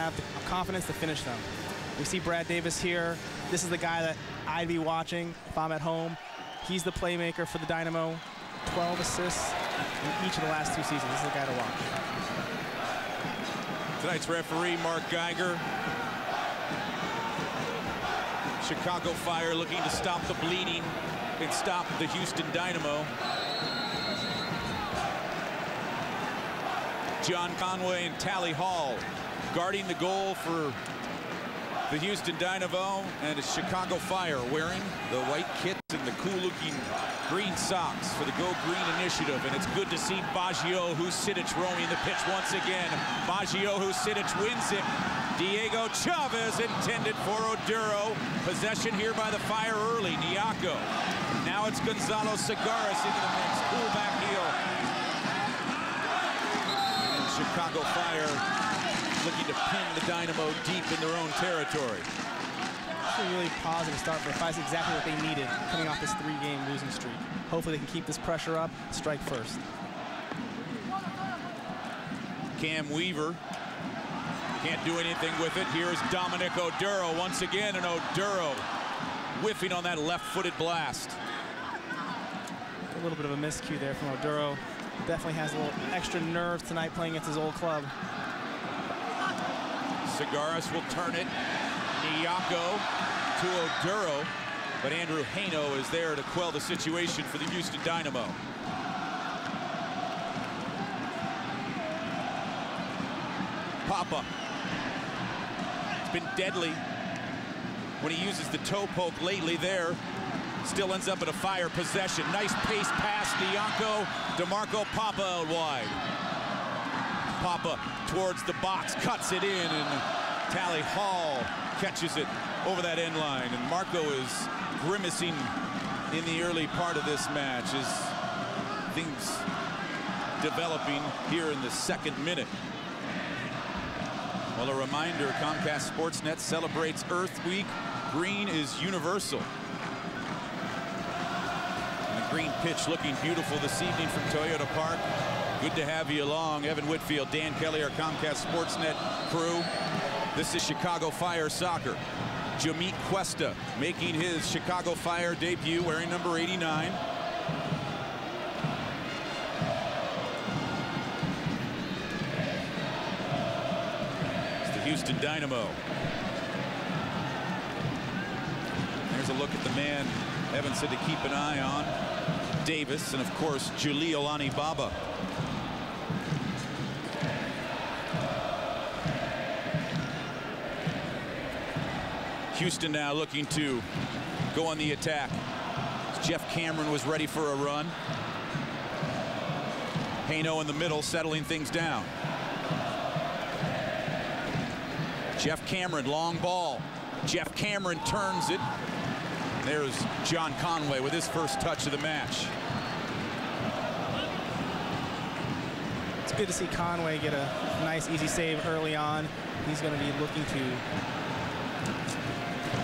have the confidence to finish them. We see Brad Davis here. This is the guy that I'd be watching if I'm at home. He's the playmaker for the Dynamo. 12 assists in each of the last 2 seasons. This is the guy to watch. Tonight's referee, Mark Geiger. Chicago Fire looking to stop the bleeding and stop the Houston Dynamo. John Conway and Tally Hall guarding the goal for the Houston Dynamo, and it's Chicago Fire wearing the white kits and the cool-looking green socks for the Go Green initiative. And it's good to see Baggio Husidic roaming the pitch once again. Baggio Husidic wins it. Diego Chavez intended for Oduro. Possession here by the Fire early. Niako. Now it's Gonzalo Segares into the mix. Cool back heel. And Chicago Fire looking to pin the Dynamo deep in their own territory. It's a really positive start for the Fire. Exactly what they needed coming off this 3-game losing streak. Hopefully they can keep this pressure up, strike first. Cam Weaver can't do anything with it. Here's Dominic Oduro once again, and Oduro whiffing on that left-footed blast. A little bit of a miscue there from Oduro. Definitely has a little extra nerve tonight playing against his old club. Segares will turn it. Niako to Oduro, but Andrew Haino is there to quell the situation for the Houston Dynamo. Papa. It's been deadly when he uses the toe poke lately there. Still ends up in a Fire possession. Nice pace pass, Niako. DeMarco Papa out wide. Papa towards the box, cuts it in, and Tally Hall catches it over that end line. And Marco is grimacing in the early part of this match as things developing here in the 2nd minute. Well, a reminder, Comcast Sportsnet celebrates Earth Week. Green is universal. And the green pitch looking beautiful this evening from Toyota Park. Good to have you along. Evan Whitfield, Dan Kelly, our Comcast Sportsnet crew. This is Chicago Fire soccer. Jamit Cuesta making his Chicago Fire debut wearing number 89. It's the Houston Dynamo. There's a look at the man Evan said to keep an eye on. Davis, and of course, Jalil Anibaba. Houston now looking to go on the attack. Jeff Cameron was ready for a run. Haino in the middle, settling things down. Jeff Cameron, long ball. Jeff Cameron turns it. There's John Conway with his first touch of the match. It's good to see Conway get a nice, easy save early on. He's going to be looking to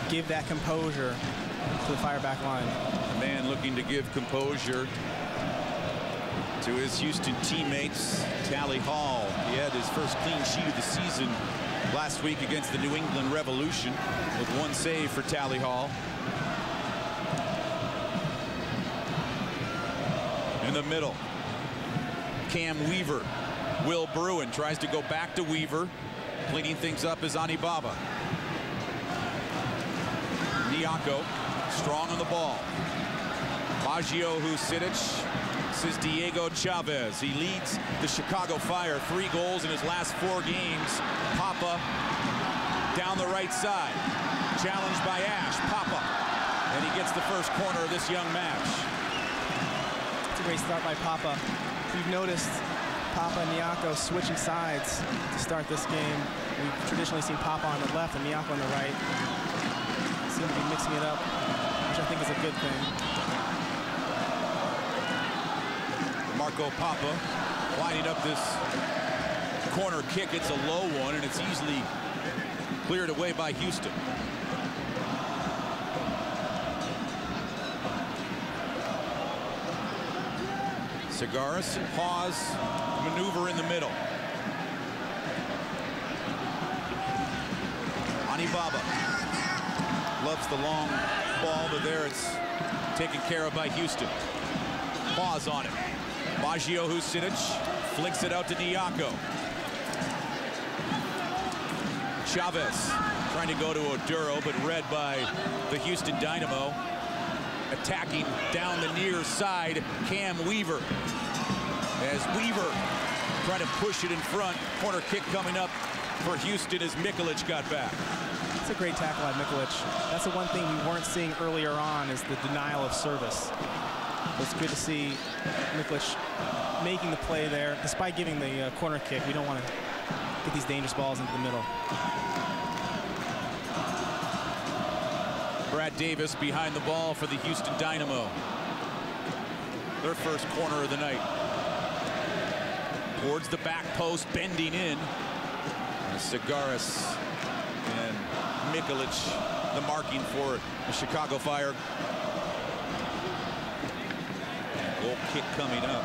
give that composure to the Fire back line. A man looking to give composure to his Houston teammates. Tally Hall, he had his first clean sheet of the season last week against the New England Revolution with 1 save for Tally Hall. In the middle, Cam Weaver. Will Bruin tries to go back to Weaver. Cleaning things up is Anibaba. Niako, strong on the ball. Baggio Husidic. This is Diego Chavez. He leads the Chicago Fire 3 goals in his last 4 games. Papa down the right side. Challenged by Ash. Papa. And he gets the first corner of this young match. It's a great start by Papa. You've noticed Papa and Niako switching sides to start this game. We've traditionally seen Papa on the left and Niako on the right. Seem to be mixing it up, which I think is a good thing. Marco Papa lining up this corner kick. It's a low one, and it's easily cleared away by Houston. Segares and pause maneuver in the middle. Baba loves the long ball, but there it's taken care of by Houston. Pause on it. Maggio Husidic flicks it out to Nyako. Chavez trying to go to Oduro, but read by the Houston Dynamo. Attacking down the near side, Cam Weaver. As Weaver trying to push it in front. Corner kick coming up for Houston as Mikulic got back. It's a great tackle by Mikulic. That's the one thing we weren't seeing earlier on, is the denial of service. It's good to see Mikulic making the play there. Despite giving the corner kick, we don't want to get these dangerous balls into the middle. Brad Davis behind the ball for the Houston Dynamo. Their first corner of the night. Towards the back post, bending in. Segaris and Mikulic, the marking for the Chicago Fire. Goal kick coming up.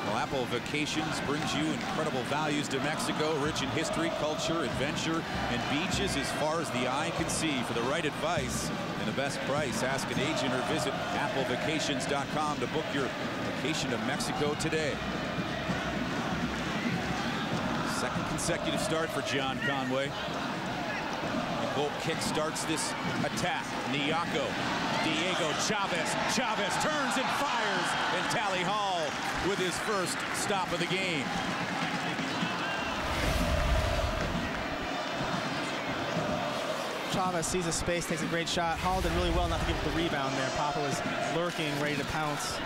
Well, Apple Vacations brings you incredible values to Mexico, rich in history, culture, adventure, and beaches as far as the eye can see. For the right advice and the best price, ask an agent or visit applevacations.com to book your vacation to Mexico today. Second consecutive start for John Conway. The goal kick starts this attack. Nyako, Diego Chavez. Chavez turns and fires, and Tally Hall with his first stop of the game. Chavez sees a space, takes a great shot. Hall did really well not to give up the rebound there. Papa was lurking, ready to pounce.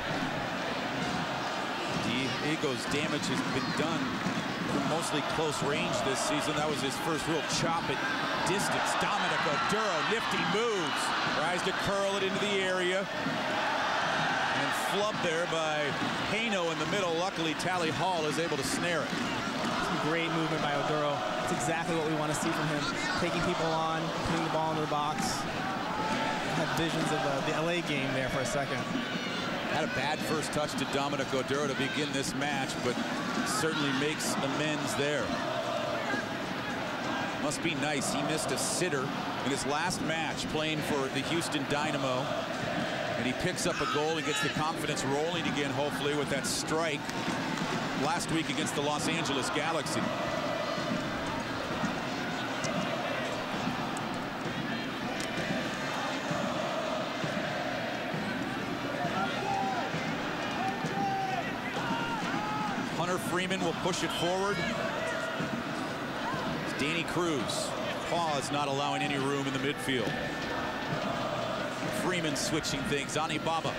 Diego's damage has been done from mostly close range this season. That was his first real chop at distance. Dominic Oduro, nifty moves. Tries to curl it into the area. And flubbed there by Haino in the middle. Luckily, Tally Hall is able to snare it. Some great movement by Oduro. It's exactly what we want to see from him. Taking people on, putting the ball into the box. Had visions of the LA game there for a second. Had a bad first touch to Dominic Oduro to begin this match, but certainly makes amends there. Must be nice. He missed a sitter in his last match playing for the Houston Dynamo. And he picks up a goal. He gets the confidence rolling again, hopefully, with that strike last week against the Los Angeles Galaxy. Hunter Freeman will push it forward. It's Danny Cruz. Pause, not allowing any room in the midfield. Freeman switching things. Ani Baba.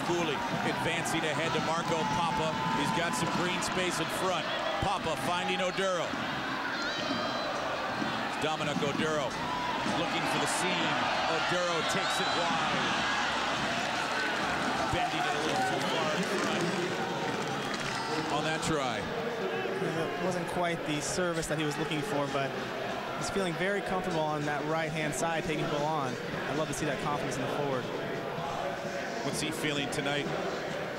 Cooley advancing ahead to Marco Papa. He's got some green space in front. Papa finding Oduro. It's Dominic Oduro looking for the seam. Oduro takes it wide. Bending it a little too far in front on that try. It wasn't quite the service that he was looking for, but he's feeling very comfortable on that right-hand side, taking people on. I'd love to see that confidence in the forward. What's he feeling tonight?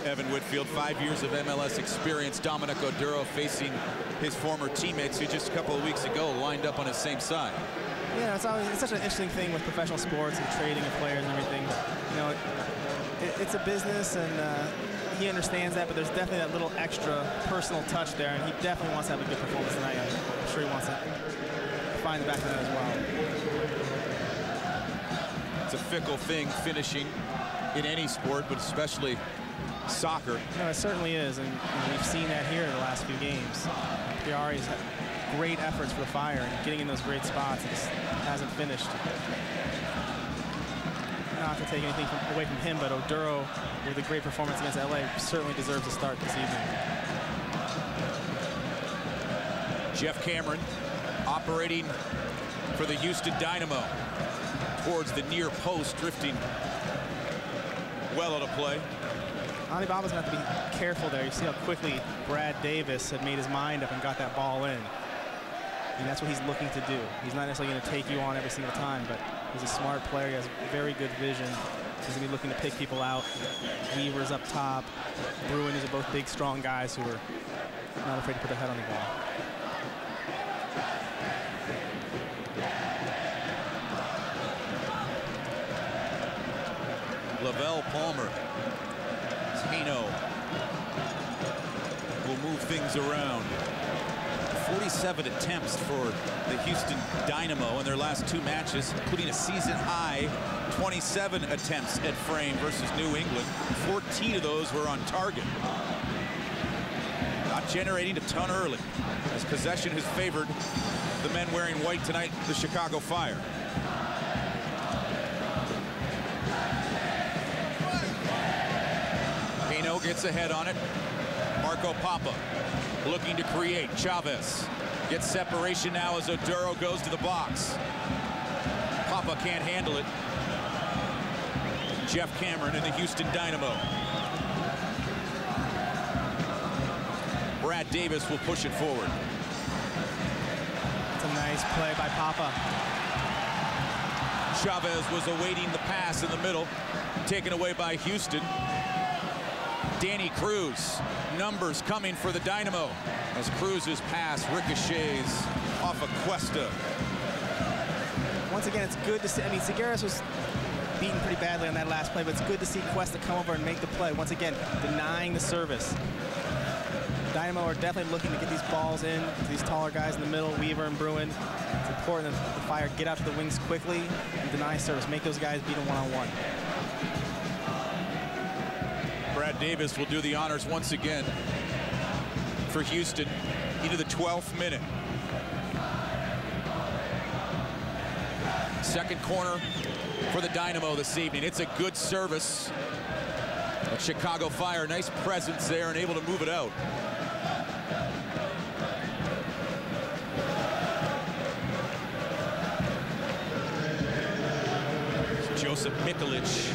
Evan Whitfield, 5 years of MLS experience. Dominic Oduro facing his former teammates who just a couple of weeks ago lined up on his same side. Yeah, it's such an interesting thing with professional sports and trading of players and everything. You know, it's a business, and he understands that, but there's definitely that little extra personal touch there, and he definitely wants to have a good performance tonight. I'm sure he wants to find the back of that as well. It's a fickle thing, finishing in any sport, but especially soccer. No, it certainly is, and we've seen that here in the last few games. Chiari's had great efforts for the Fire and getting in those great spots. It just hasn't finished. Not to take anything away from him, but Oduro, with a great performance against LA, certainly deserves a start this evening. Jeff Cameron operating for the Houston Dynamo towards the near post, drifting well out of play. Ani Baba's going to have to be careful there. You see how quickly Brad Davis had made his mind up and got that ball in. And that's what he's looking to do. He's not necessarily going to take you on every single time, but he's a smart player. He has very good vision. He's going to be looking to pick people out. Weaver's up top. Bruin, these are both big, strong guys who are not afraid to put their head on the ball. Lavelle Palmer. Tano will move things around. 47 attempts for the Houston Dynamo in their last 2 matches, including a season-high 27 attempts at frame versus New England. 14 of those were on target. Not generating a ton early, as possession has favored the men wearing white tonight, the Chicago Fire. Pino gets ahead on it. Marco Papa looking to create. Chavez gets separation now as Oduro goes to the box. Papa can't handle it. Jeff Cameron in the Houston Dynamo. Brad Davis will push it forward. It's a nice play by Papa. Chavez was awaiting the pass in the middle, taken away by Houston. Danny Cruz, numbers coming for the Dynamo as Cruz's pass ricochets off of Cuesta. Once again, it's good to see. I mean, Segueras was beaten pretty badly on that last play, but it's good to see Cuesta come over and make the play. Once again, denying the service. Dynamo are definitely looking to get these balls in to these taller guys in the middle, Weaver and Bruin. It's important that the Fire get out to the wings quickly and deny service, make those guys beat them one-on-one. Brad Davis will do the honors once again for Houston into the 12th minute. Second corner for the Dynamo this evening. It's a good service. But Chicago Fire, nice presence there and able to move it out. Josip Mikulic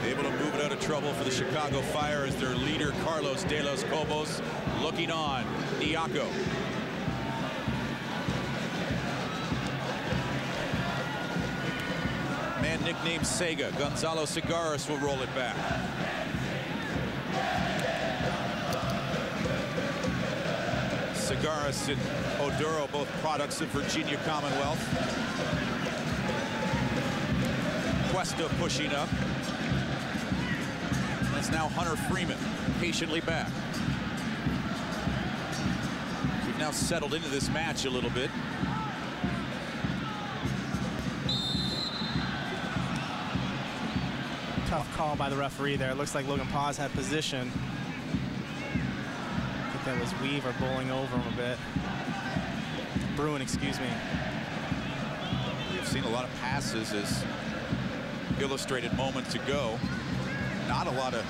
able to move it out of trouble for the Chicago Fire as their leader, Carlos de los Cobos, looking on. Niako. Man nicknamed Sega, Gonzalo Segares will roll it back. Segares and Oduro, both products of Virginia Commonwealth. Cuesta pushing up. It's now Hunter Freeman patiently back. We've now settled into this match a little bit. Tough call by the referee there. It looks like Logan Paz had position. I think that was Weaver bowling over him a bit. Bruin, excuse me. We've seen a lot of passes, as illustrated moments ago. Not a lot of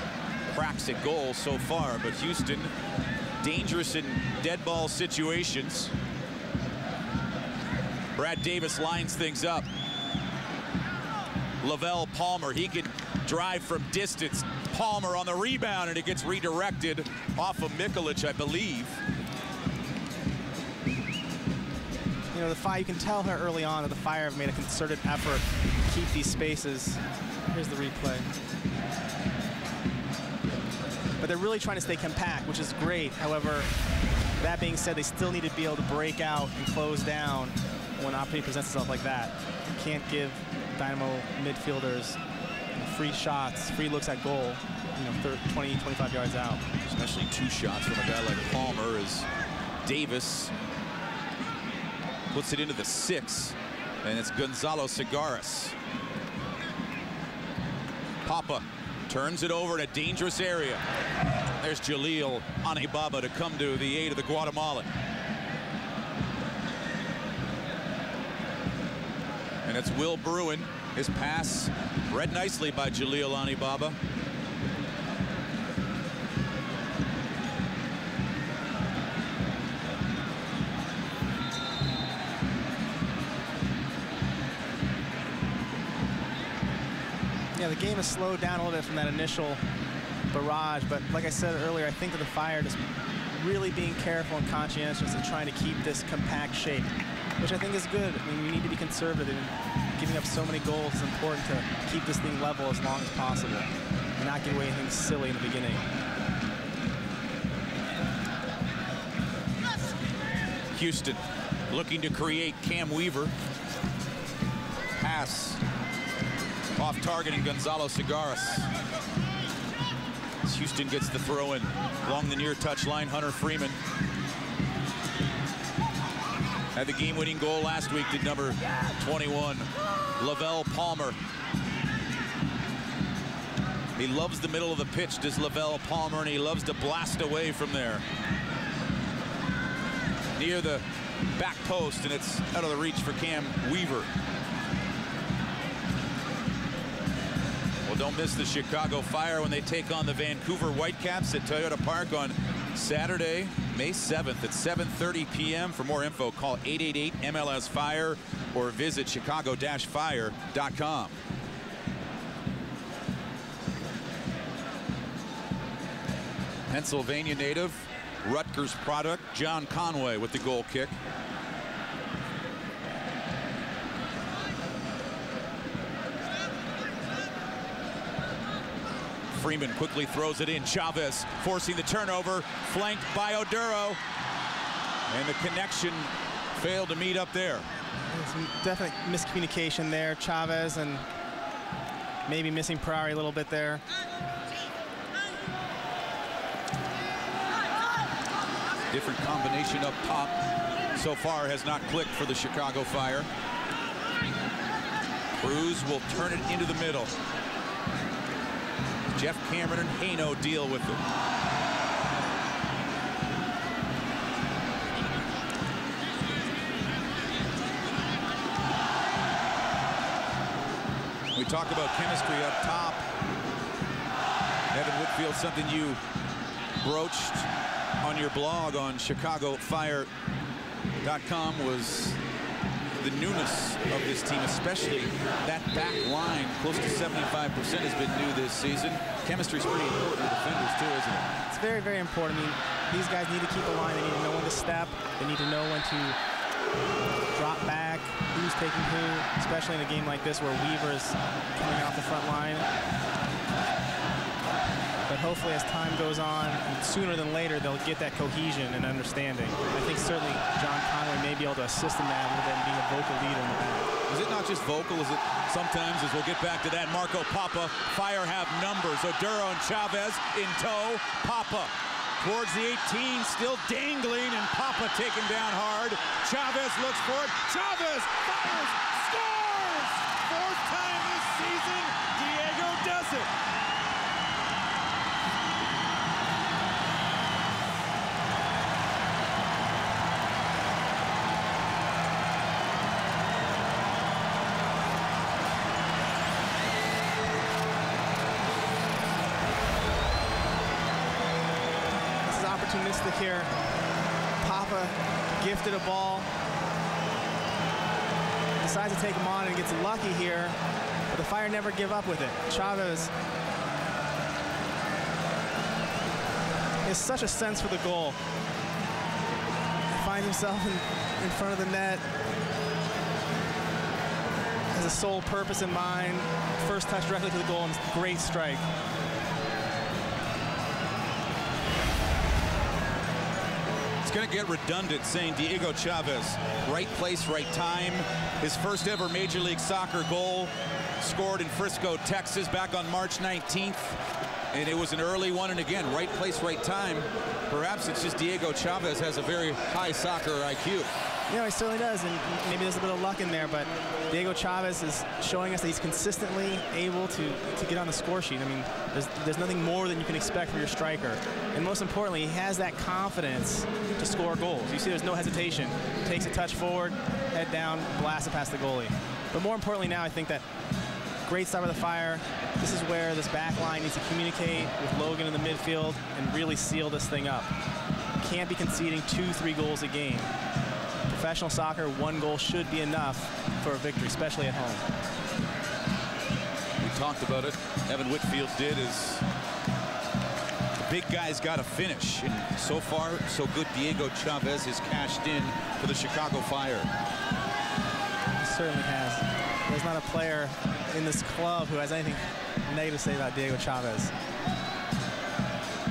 cracks at goal so far, but Houston dangerous in dead ball situations. Brad Davis lines things up. Lavelle Palmer, he can drive from distance. Palmer on the rebound, and it gets redirected off of Mikulic, I believe. You know, the Fire, you can tell her early on that the Fire have made a concerted effort to keep these spaces. Here's the replay. But they're really trying to stay compact, which is great. However, that being said, they still need to be able to break out and close down when opportunity presents itself like that. You can't give Dynamo midfielders free shots, free looks at goal, you know, 20, 25 yards out. Especially 2 shots from a guy like Palmer, as Davis puts it into the 6, and it's Gonzalo Segares. Papa turns it over in a dangerous area. There's Jalil Anibaba to come to the aid of the Guatemalan. And it's Will Bruin. His pass read nicely by Jalil Anibaba. Yeah, the game has slowed down a little bit from that initial barrage, but like I said earlier, I think that the Fire just really being careful and conscientious and trying to keep this compact shape, which I think is good. I mean, you need to be conservative, and giving up so many goals is important to keep this thing level as long as possible and not give away anything silly in the beginning. Houston looking to create. Cam Weaver. Pass Off target and Gonzalo Cigares. As Houston gets the throw in along the near touch line. Hunter Freeman had the game-winning goal last week, did number 21, Lavelle Palmer. He loves the middle of the pitch, does Lavelle Palmer, and he loves to blast away from there. Near the back post, and it's out of the reach for Cam Weaver. Well, don't miss the Chicago Fire when they take on the Vancouver Whitecaps at Toyota Park on Saturday, May 7th at 7:30 p.m. For more info, call 888-MLS-FIRE or visit chicago-fire.com. Pennsylvania native, Rutgers product, John Conway with the goal kick. Freeman quickly throws it in. Chavez forcing the turnover, flanked by Oduro. And the connection failed to meet up there. Some definite miscommunication there. Chavez and maybe missing Prairie a little bit there. Different combination up top so far has not clicked for the Chicago Fire. Cruz will turn it into the middle. Jeff Cameron and Haino deal with it. We talk about chemistry up top. Evan Whitfield, something you broached on your blog on ChicagoFire.com was the newness of this team, especially that back line. Close to 75% has been new this season. Chemistry's pretty important to defenders too, isn't it? It's very, very important. I mean, these guys need to keep a line. They need to know when to step. They need to know when to drop back, who's taking who, especially in a game like this where Weaver's coming off the front line. But hopefully as time goes on, sooner than later, they'll get that cohesion and understanding. I think certainly John Conway may be able to assist in that a little bit and being a vocal leader in the back. Is it not just vocal? Is it sometimes, as we'll get back to that, Marco Papa, Fire have numbers. Oduro and Chavez in tow. Papa towards the 18, still dangling, and Papa taken down hard. Chavez looks for it. Chavez fires, scores! Fourth time this season, Diego does it. Opportunistic here. Papa gifted a ball, decides to take him on and gets lucky here, but the Fire never give up with it. Chavez has such a sense for the goal. Finds himself in front of the net, has a sole purpose in mind. First touch directly to the goal and great strike. It's going to get redundant saying Diego Chavez, right place, right time. His first ever Major League Soccer goal scored in Frisco, Texas back on March 19th. And it was an early one, and again, right place, right time. Perhaps it's just Diego Chavez has a very high soccer IQ. Yeah, he certainly does, and maybe there's a bit of luck in there, but Diego Chavez is showing us that he's consistently able to get on the score sheet. I mean, there's nothing more than you can expect from your striker. And most importantly, he has that confidence to score goals. You see there's no hesitation. Takes a touch forward, head down, blast it past the goalie. But more importantly now, I think that great start with the Fire. This is where this back line needs to communicate with Logan in the midfield and really seal this thing up. Can't be conceding 2-3 goals a game. Professional soccer, one goal should be enough for a victory, especially at home. We talked about it. Evan Whitfield did, is the big guy's got to finish. And so far, so good. Diego Chavez has cashed in for the Chicago Fire. He certainly has. There's not a player in this club who has anything negative to say about Diego Chavez.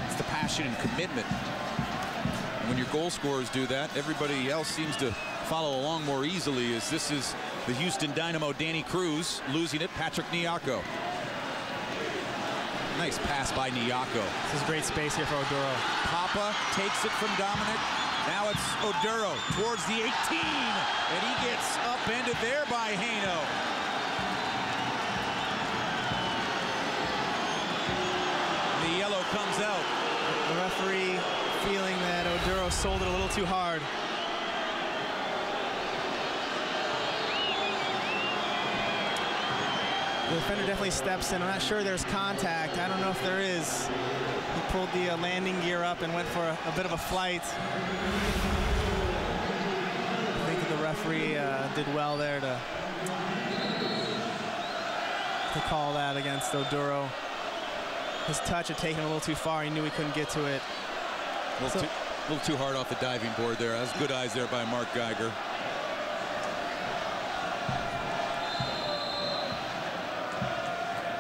It's the passion and commitment. When your goal scorers do that, everybody else seems to follow along more easily, as this is The Houston Dynamo, Danny Cruz, losing it. Patrick Nyako. Nice pass by Nyako. This is great space here for Oduro. Papa takes it from Dominic. Now it's Oduro towards the 18, and he gets upended there by Haino. The yellow comes out. The referee feeling that Oduro sold it a little too hard. The defender definitely steps in. I'm not sure there's contact. I don't know if there is. He pulled the landing gear up and went for a bit of a flight. I think the referee did well there to call that against Oduro. His touch had taken him a little too far. He knew he couldn't get to it. A little too hard off the diving board there. That was good eyes there by Mark Geiger.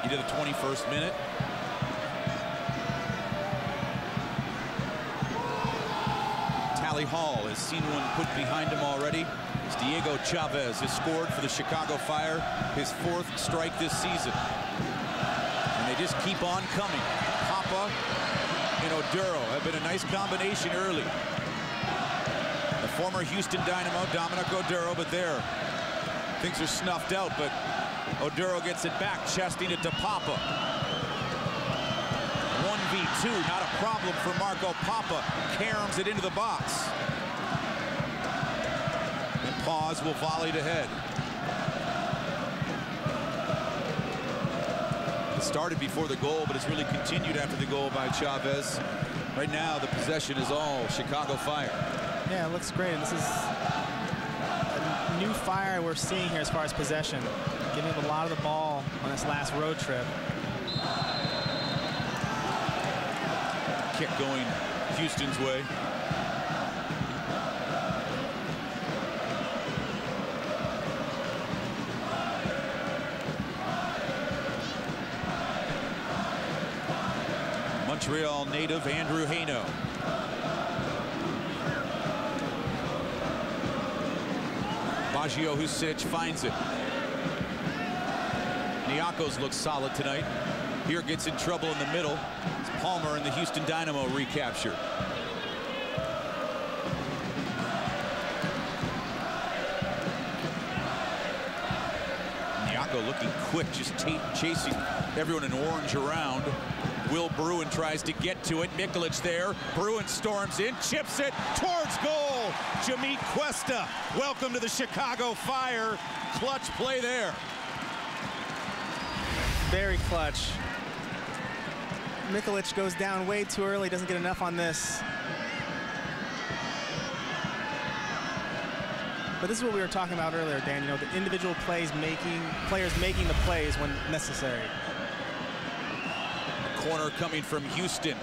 Into the 21st minute. Tally Hall has seen one put behind him already. As Diego Chavez has scored for the Chicago Fire, his 4th strike this season. And they just keep on coming. Papa and Oduro have been a nice combination early. The former Houston Dynamo, Dominic Oduro, but there, things are snuffed out, but Oduro gets it back, chesting it to Papa. 1v2, not a problem for Marco Papa. Caroms it into the box. And Paz will volley to head. It started before the goal, but it's really continued after the goal by Chavez. Right now, the possession is all Chicago Fire. Yeah, it looks great. And this is a new Fire we're seeing here as far as possession. Giving up a lot of the ball on this last road trip. Kick going Houston's way. Montreal native Andrew Haino. Baggio Husic finds it. Nyako's looks solid tonight. Here gets in trouble in the middle. It's Palmer and the Houston Dynamo recapture. Nyako looking quick, just chasing everyone in orange around. Will Bruin tries to get to it. Mikulic there. Bruin storms in, chips it towards goal. Jamit Cuesta, welcome to the Chicago Fire. Clutch play there. Very clutch. Mikulic goes down way too early, doesn't get enough on this. But this is what we were talking about earlier, Dan. You know, the individual players making the plays when necessary. Corner coming from Houston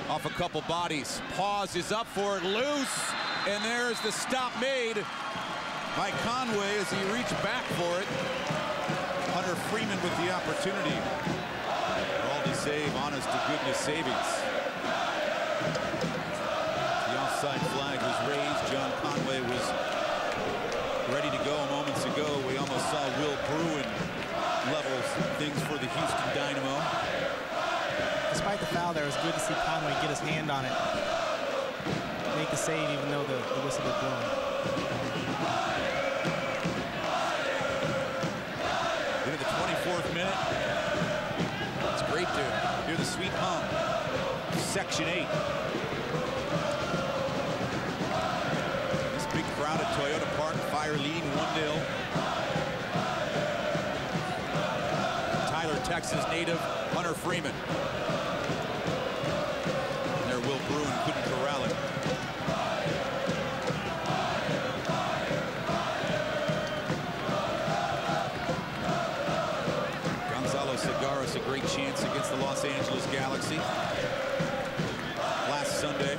off a couple bodies. Pause is up for it, loose, and there's the stop made by Conway as he reached back for it. Hunter Freeman with the opportunity. Aldi save, honest to goodness savings. The offside flag was raised. John Conway was ready to go moments ago. We almost saw Will Bruin level things for the Houston Dynamo. Despite the foul there, it was good to see Conway get his hand on it. Make the save even though the whistle was blown. Into the 24th minute. It's great to hear the sweet hum. Section 8. This big crowd at Toyota Park. Fire leading 1-0. Tyler, Texas native Hunter Freeman. Will Bruin couldn't corral it. Gonzalo Segarras a great chance against the Los Angeles Galaxy last Sunday.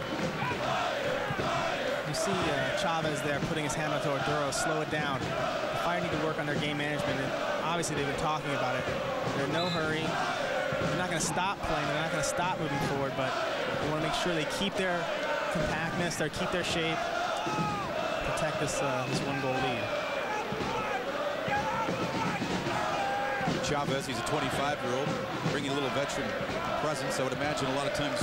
You see Chavez there putting his hand up to Oduro, slow it down. The Fire need to work on their game management, and obviously they've been talking about it. They're in no hurry. They're not going to stop playing. They're not going to stop moving forward, but they want to make sure they keep their compactness, keep their shape, protect this one-goal lead. Chavez, he's a 25-year-old, bringing a little veteran presence. I would imagine a lot of times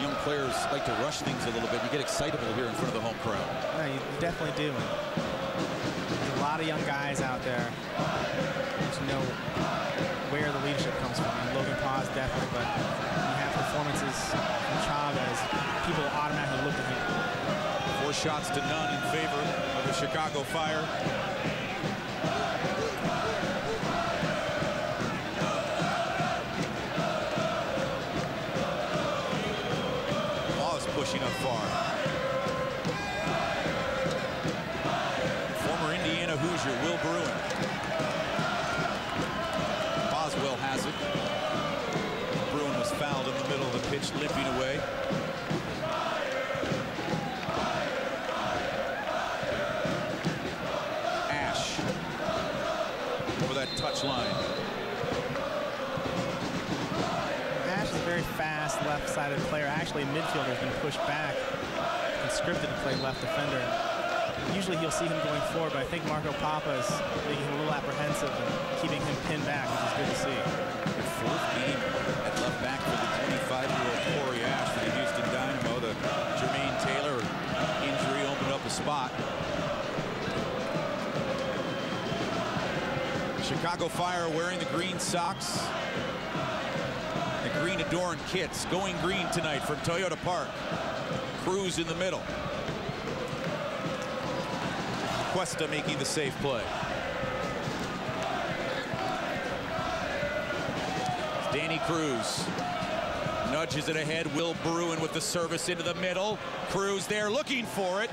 young players like to rush things a little bit. You get excitable here in front of the home crowd. No, you definitely do. There's a lot of young guys out there to know where the leadership comes from. And Logan Paz definitely, but when you have performances from Chavez, people automatically look at him. 4 shots to none in favor of the Chicago Fire. Pushing up far. Former Indiana Hoosier Will Bruin. Boswell has it. Bruin was fouled in the middle of the pitch, limping away. Ash over that touch line. Very fast left-sided player. Actually, midfielder has been pushed back and scripted to play left defender. Usually you'll see him going forward, but I think Marco Papa is making him a little apprehensive and keeping him pinned back, which is good to see. The 4th game at left back for the 25-year-old Corey Ash for the Houston Dynamo. The Jermaine Taylor injury opened up a spot. Chicago Fire wearing the green socks. Green adorned kits, going green tonight from Toyota Park. Cruz in the middle. Cuesta making the safe play. Danny Cruz nudges it ahead. Will Bruin with the service into the middle. Cruz there looking for it.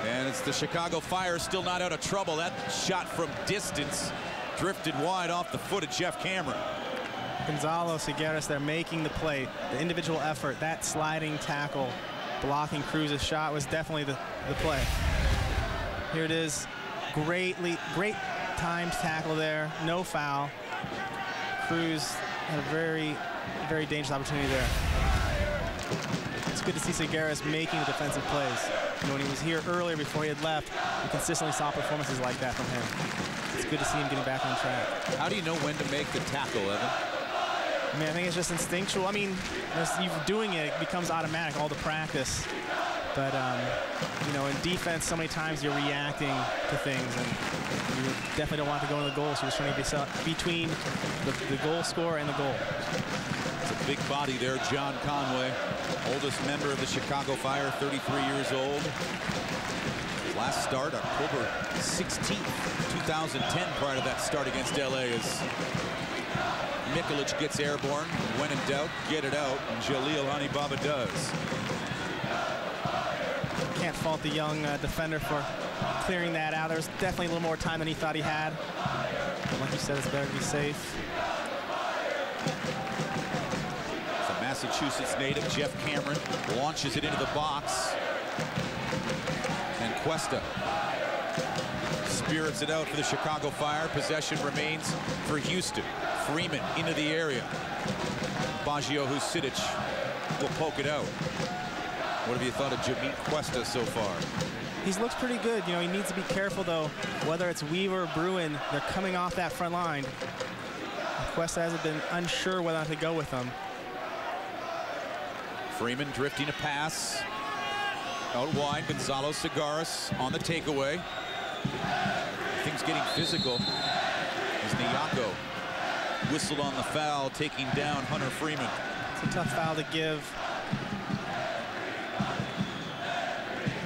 And it's the Chicago Fire still not out of trouble. That shot from distance drifted wide off the foot of Jeff Cameron. Gonzalo Sigueras there making the play. The individual effort, that sliding tackle, blocking Cruz's shot was definitely the play. Here it is. Great timed tackle there. No foul. Cruz had a very, very dangerous opportunity there. It's good to see Sigueras making the defensive plays. And when he was here earlier before he had left, we consistently saw performances like that from him. It's good to see him getting back on track. How do you know when to make the tackle, Evan? I mean, I think it's just instinctual. I mean, as you're doing it, it becomes automatic, all the practice. But, you know, in defense, so many times you're reacting to things, and you definitely don't want to go into the goal, so you're just trying to be between the goal scorer and the goal. It's a big body there, John Conway, oldest member of the Chicago Fire, 33 years old. Last start, October 16th, 2010, prior to that start against LA, as Mikulic gets airborne. When in doubt, get it out, and Jaleel Honeybaugh does. Can't fault the young defender for clearing that out. There was definitely a little more time than he thought he had. But like you said, it's better to be safe. The Massachusetts native, Jeff Cameron, launches it into the box. And Cuesta spirits it out for the Chicago Fire. Possession remains for Houston. Freeman into the area. Baggio Husidic will poke it out. What have you thought of Jimmy Cuesta so far? He's looked pretty good. You know, he needs to be careful, though. Whether it's Weaver or Bruin, they're coming off that front line. Cuesta hasn't been unsure whether or not to go with them. Freeman drifting a pass. Out wide, Gonzalo Sigueras on the takeaway. Things getting physical as Nyako whistled on the foul, taking down Hunter Freeman. It's a tough foul to give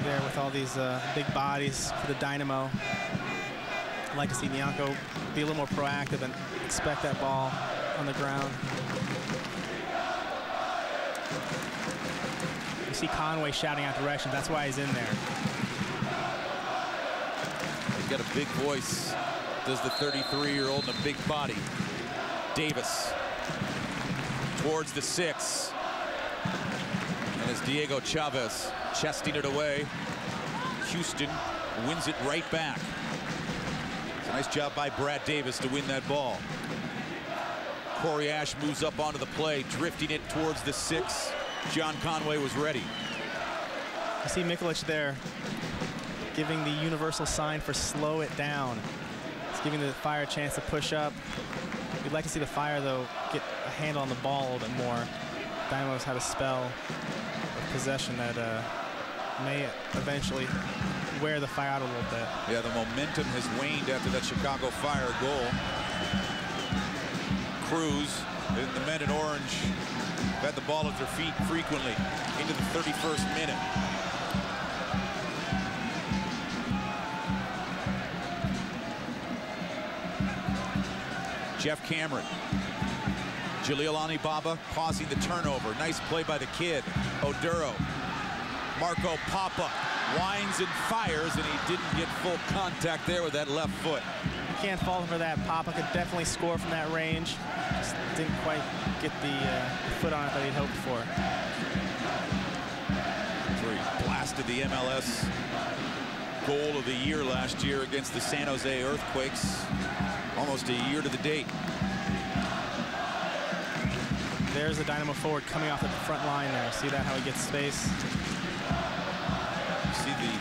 there with all these big bodies for the Dynamo. I'd like to see Nyako be a little more proactive and expect that ball on the ground. You see Conway shouting out directions. That's why he's in there. He's got a big voice, does the 33-year-old, and a big body. Davis towards the 6. And as Diego Chavez chesting it away, Houston wins it right back. It's a nice job by Brad Davis to win that ball. Corey Ash moves up onto the play, drifting it towards the 6. John Conway was ready. I see Mikulic there giving the universal sign for slow it down. It's giving the Fire a chance to push up. We'd like to see the Fire, though, get a handle on the ball a little bit more. Dynamo's had a spell of possession that may eventually wear the Fire out a little bit. Yeah, the momentum has waned after that Chicago Fire goal. Cruz, the men in orange, had the ball at their feet frequently into the 31st minute. Jeff Cameron. Jalil Baba causing the turnover. Nice play by the kid. Oduro. Marco Papa winds and fires, and he didn't get full contact there with that left foot. You can't fault him for that. Papa could definitely score from that range. Just didn't quite get the foot on it that he'd hoped for. Where he blasted the MLS goal of the year last year against the San Jose Earthquakes. Almost a year to the date. There's the Dynamo forward coming off the front line there. See that, how he gets space? You see the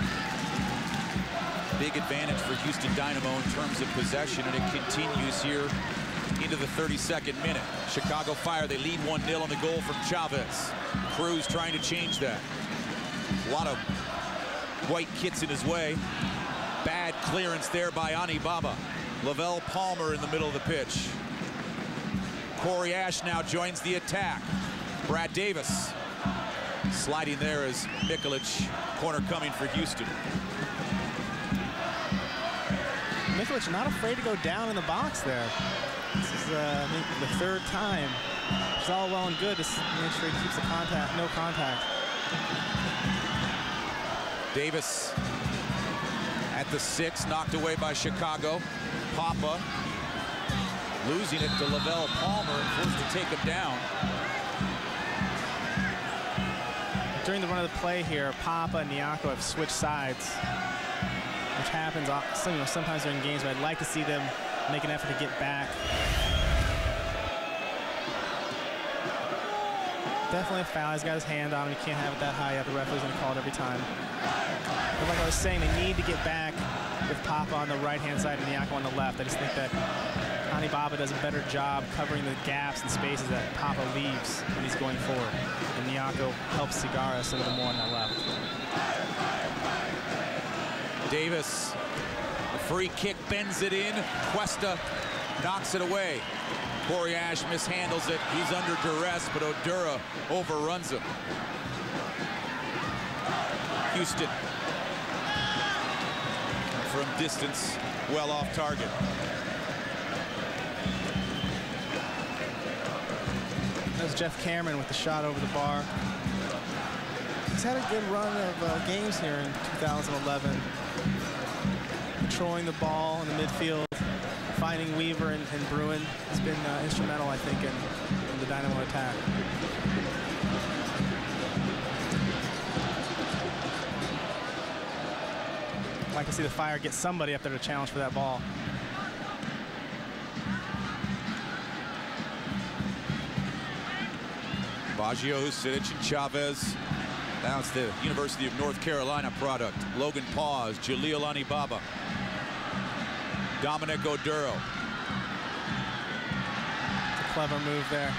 big advantage for Houston Dynamo in terms of possession, and it continues here into the 32nd minute. Chicago Fire, they lead 1-0 on the goal from Chavez. Cruz trying to change that. A lot of white kits in his way. Bad clearance there by Ani Baba. Lavelle Palmer in the middle of the pitch. Corey Ash now joins the attack. Brad Davis sliding there as Mikulic, corner coming for Houston. Mikulic not afraid to go down in the box there. This is I think the third time. It's all well and good to make sure he keeps the contact, no contact. Davis at the 6, knocked away by Chicago. Papa losing it to Lavelle Palmer and forced to take him down. During the run of the play here, Papa and Nyako have switched sides, which happens sometimes during games, but I'd like to see them make an effort to get back. Definitely a foul. He's got his hand on him. He can't have it that high up. The referee's going to call it every time. But like I was saying, they need to get back with Papa on the right-hand side and Nyako on the left. I just think that Ani Baba does a better job covering the gaps and spaces that Papa leaves when he's going forward. And Nyako helps Cigaras a little more on that left. Davis, a free kick, bends it in. Cuesta knocks it away. Corey Ash mishandles it. He's under duress, but Oduro overruns him. Houston from distance, well off target. That's Jeff Cameron with the shot over the bar. He's had a good run of games here in 2011. Controlling the ball in the midfield, finding Weaver and Bruin. Has been instrumental, I think, in the Dynamo attack. I'd like to see the Fire get somebody up there to challenge for that ball. Baggio, Sidic, and Chavez. Now it's the University of North Carolina product. Logan Paws, Jalil Baba. Dominic Oduro. It's a clever move there.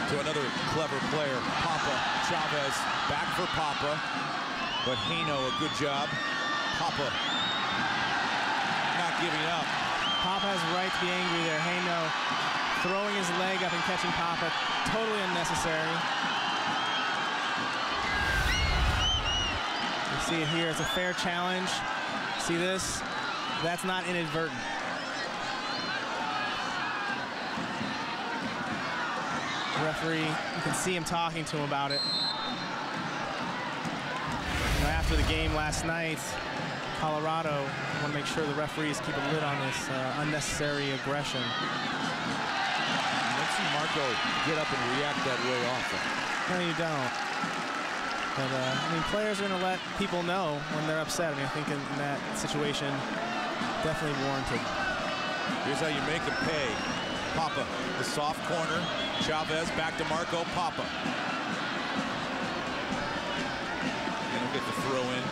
To another clever player, Papa. Chavez back for Papa. But Haino, a good job. Papa not giving up. Papa has right to be angry there. Haino throwing his leg up and catching Papa. Totally unnecessary. You see it here. It's a fair challenge. See this? That's not inadvertent. The referee, you can see him talking to him about it. You know, after the game last night, Colorado want to make sure the referees keep a lid on this unnecessary aggression. You don't see Marco get up and react that way often. No, you don't. But, I mean, players are going to let people know when they're upset. I mean, I think in that situation, definitely warranted. Here's how you make them pay. Papa, the soft corner. Chavez back to Marco Papa. And he'll get the throw in.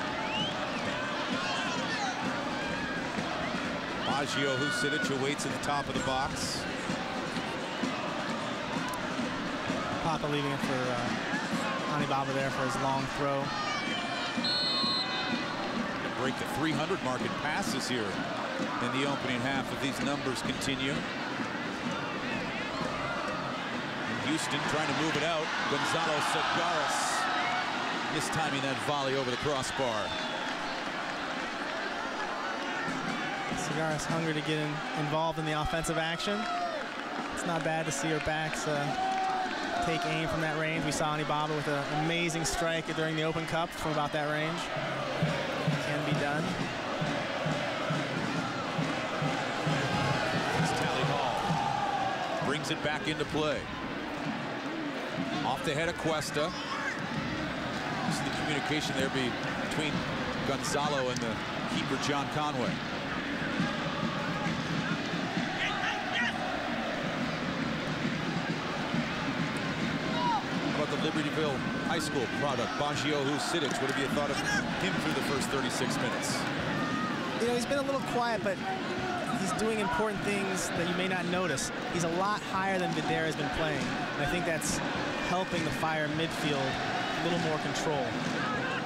Baggio Husidic awaits at the top of the box. Papa leaving it for Anibaba there for his long throw. Break the 300 mark in passes here in the opening half if these numbers continue. And Houston trying to move it out. Gonzalo Segares mistiming that volley over the crossbar. Segares hungry to get involved in the offensive action. It's not bad to see our backs take aim from that range. We saw Anibaba with an amazing strike during the Open Cup from about that range. Can be done. It's Tally Hall. Brings it back into play. Off the head of Cuesta. This is the communication there between Gonzalo and the keeper, John Conway. The Libertyville High School product, Baggio Husidic. What have you thought of him through the first 36 minutes? You know, he's been a little quiet, but he's doing important things that you may not notice. He's a lot higher than Videra has been playing, and I think that's helping the Fire midfield a little more control.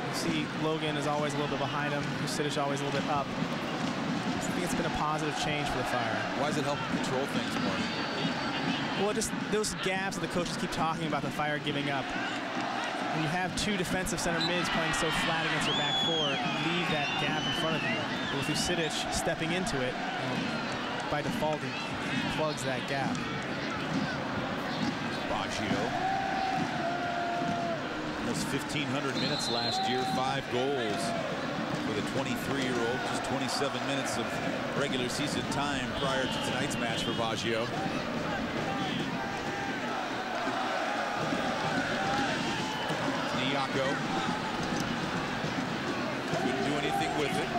You see Logan is always a little bit behind him, Husidic always a little bit up. I think it's been a positive change for the Fire. Why does it help control things more? Well, just those gaps that the coaches keep talking about the Fire giving up. When you have two defensive center mids playing so flat against your back four, leave that gap in front of you. With Husidic stepping into it, by default, he plugs that gap. Baggio. Almost 1,500 minutes last year, 5 goals for the 23-year-old. Just 27 minutes of regular season time prior to tonight's match for Baggio. Couldn't do anything with it.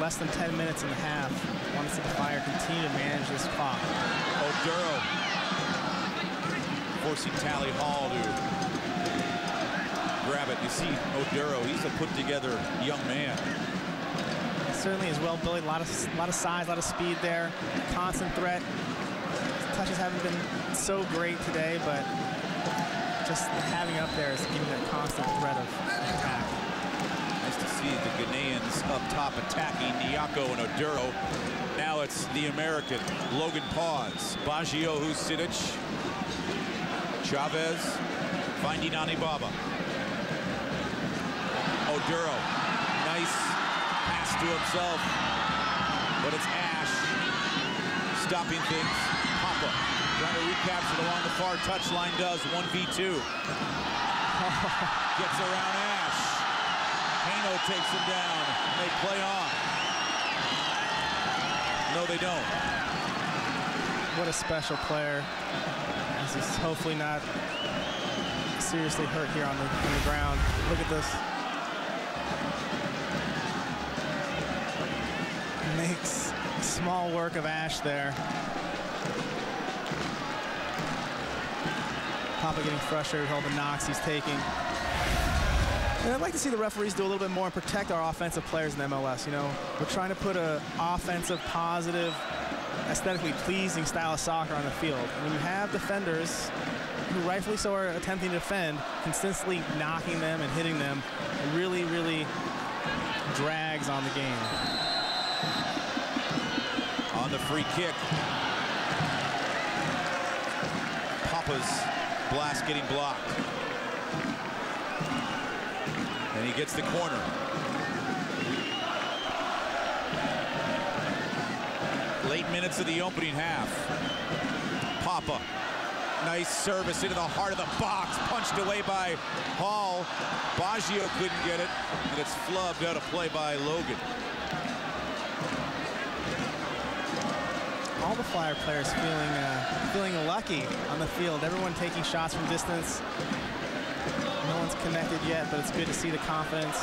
Less than 10 minutes and a half. I want to see the Fire continue to manage this clock. Oduro forcing Tally Hall to grab it. You see Oduro, he's a put-together young man. He certainly is well-built. A lot of size, a lot of speed there. Constant threat. His touches haven't been so great today, but just having up there is giving that constant threat of attack. Nice to see the Ghanaians up top attacking Nyako and Oduro. Now it's the American Logan Pause. Baggio Husidic. Chavez finding Anibaba. Oduro. Nice pass to himself. But it's Ash stopping things. Papa trying to recapture it along the far touchline, does 1v2. Gets around Ash. Hano takes him down. They play on. No, they don't. What a special player. As he's hopefully not seriously hurt here on the ground. Look at this. Makes small work of Ash there. Papa getting frustrated with all the knocks he's taking. And I'd like to see the referees do a little bit more and protect our offensive players in the MLS. You know, we're trying to put an offensive, positive, aesthetically pleasing style of soccer on the field. And when you have defenders who rightfully so are attempting to defend, consistently knocking them and hitting them, it really, really drags on the game. On the free kick. Papa's blast getting blocked. And he gets the corner. Late minutes of the opening half. Papa. Nice service into the heart of the box. Punched away by Hall. Baggio couldn't get it. And it's flubbed out of play by Logan. All the Flyer players feeling lucky on the field. Everyone taking shots from distance. No one's connected yet, but it's good to see the confidence,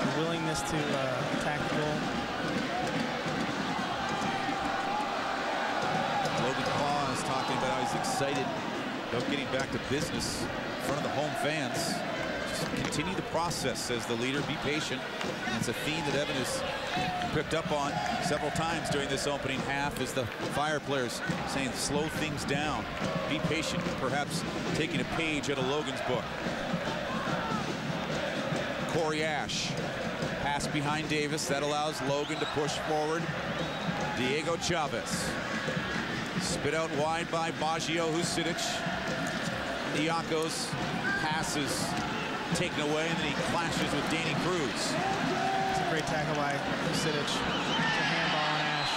the willingness to attack the goal. Logan Paul is talking about how he's excited about getting back to business in front of the home fans. Just continue the process, says the leader. Be patient. That's a theme that Evan has picked up on several times during this opening half, is the Fire players saying slow things down. Be patient, perhaps taking a page out of Logan's book. Corey Ash. Pass behind Davis. That allows Logan to push forward. Diego Chavez. Spit out wide by Baggio Husidic. Niako's pass is taken away, and then he clashes with Danny Cruz. It's a great tackle by Husidic. It's a handball on Ash.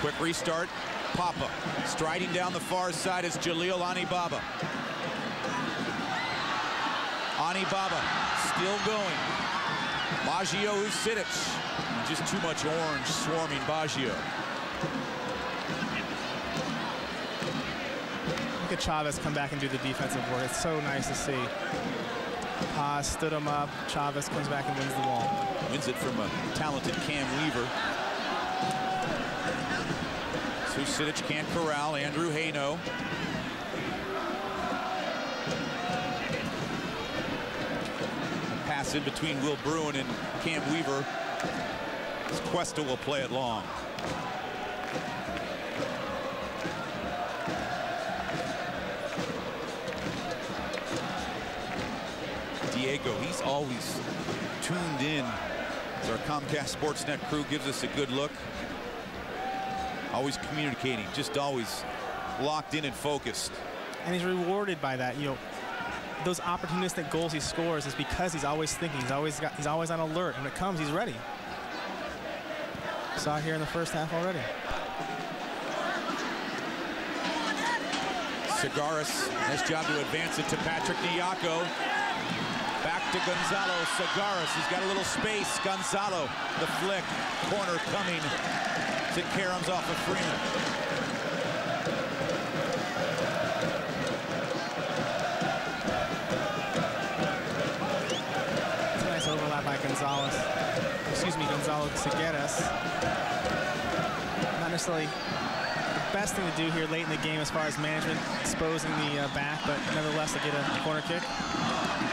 Quick restart. Papa striding down the far side is Jalil Anibaba. Anibaba still going. Baggio Husidic. Just too much orange swarming Baggio. Look at Chavez come back and do the defensive work. It's so nice to see. Paz stood him up. Chavez comes back and wins the ball. Wins it from a talented Cam Weaver. Husidic can't corral Andrew Haino. Pass in between Will Bruin and Cam Weaver. Cuesta will play it long. Diego, he's always tuned in. As our Comcast Sportsnet crew gives us a good look. Always communicating, just always locked in and focused. And he's rewarded by that. You know, those opportunistic goals he scores is because he's always thinking. He's always on alert. When it comes, he's ready. Saw it here in the first half already. Segaris, nice job to advance it to Patrick Niako. Back to Gonzalo. Segaris, he's got a little space. Gonzalo, the flick, corner coming. Sid Karam's off of Freeman. It's a nice overlap by Gonzalo Segaris. Not necessarily the best thing to do here late in the game as far as management exposing the back, but nevertheless to get a corner kick.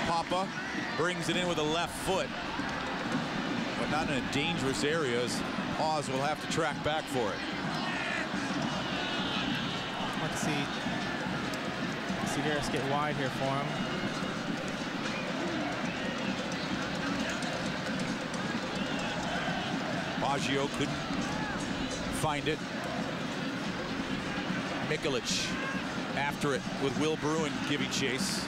Papa brings it in with a left foot, but not in a dangerous area, as Oz will have to track back for it. Let's see Segaris get wide here for him. Baggio couldn't find it. Mikulic after it with Will Bruin giving chase.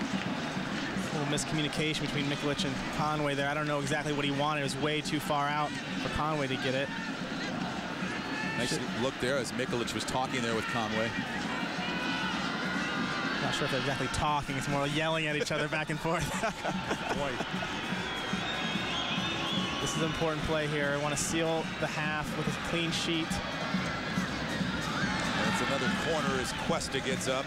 A little miscommunication between Mikulic and Conway there. I don't know exactly what he wanted. It was way too far out for Conway to get it. Nice look there as Mikulic was talking there with Conway. Not sure if they're exactly talking. It's more yelling at each other back and forth. Boy. This is an important play here. I want to seal the half with a clean sheet. That's another corner as Cuesta gets up.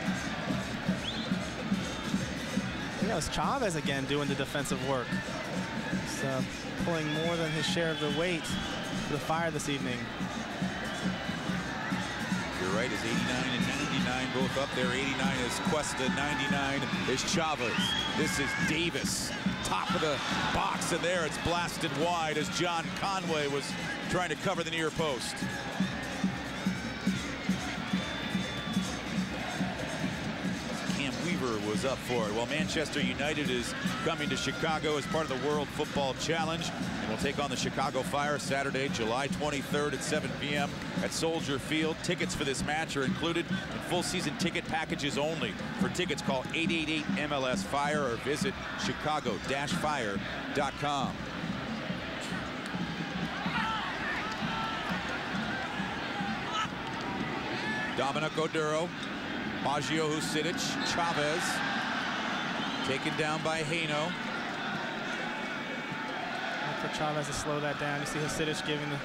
You know, it's Chavez again doing the defensive work. He's pulling more than his share of the weight for the Fire this evening. You're right, is 89 and 99 both up there. 89 is Cuesta, 99 is Chavez. This is Davis, top of the box, and there it's blasted wide as John Conway was trying to cover the near post. Cam Weaver was up for it. Well, Manchester United is coming to Chicago as part of the World Football Challenge, and will take on the Chicago Fire Saturday, July 23rd at 7 p.m. at Soldier Field. Tickets for this match are included in full season ticket packages only. For tickets, call 888-MLS-FIRE or visit chicago-fire.com. Dominic Oduro, Baggio Husidic, Chavez, taken down by Haino. For Chavez to slow that down. You see Husidic giving the...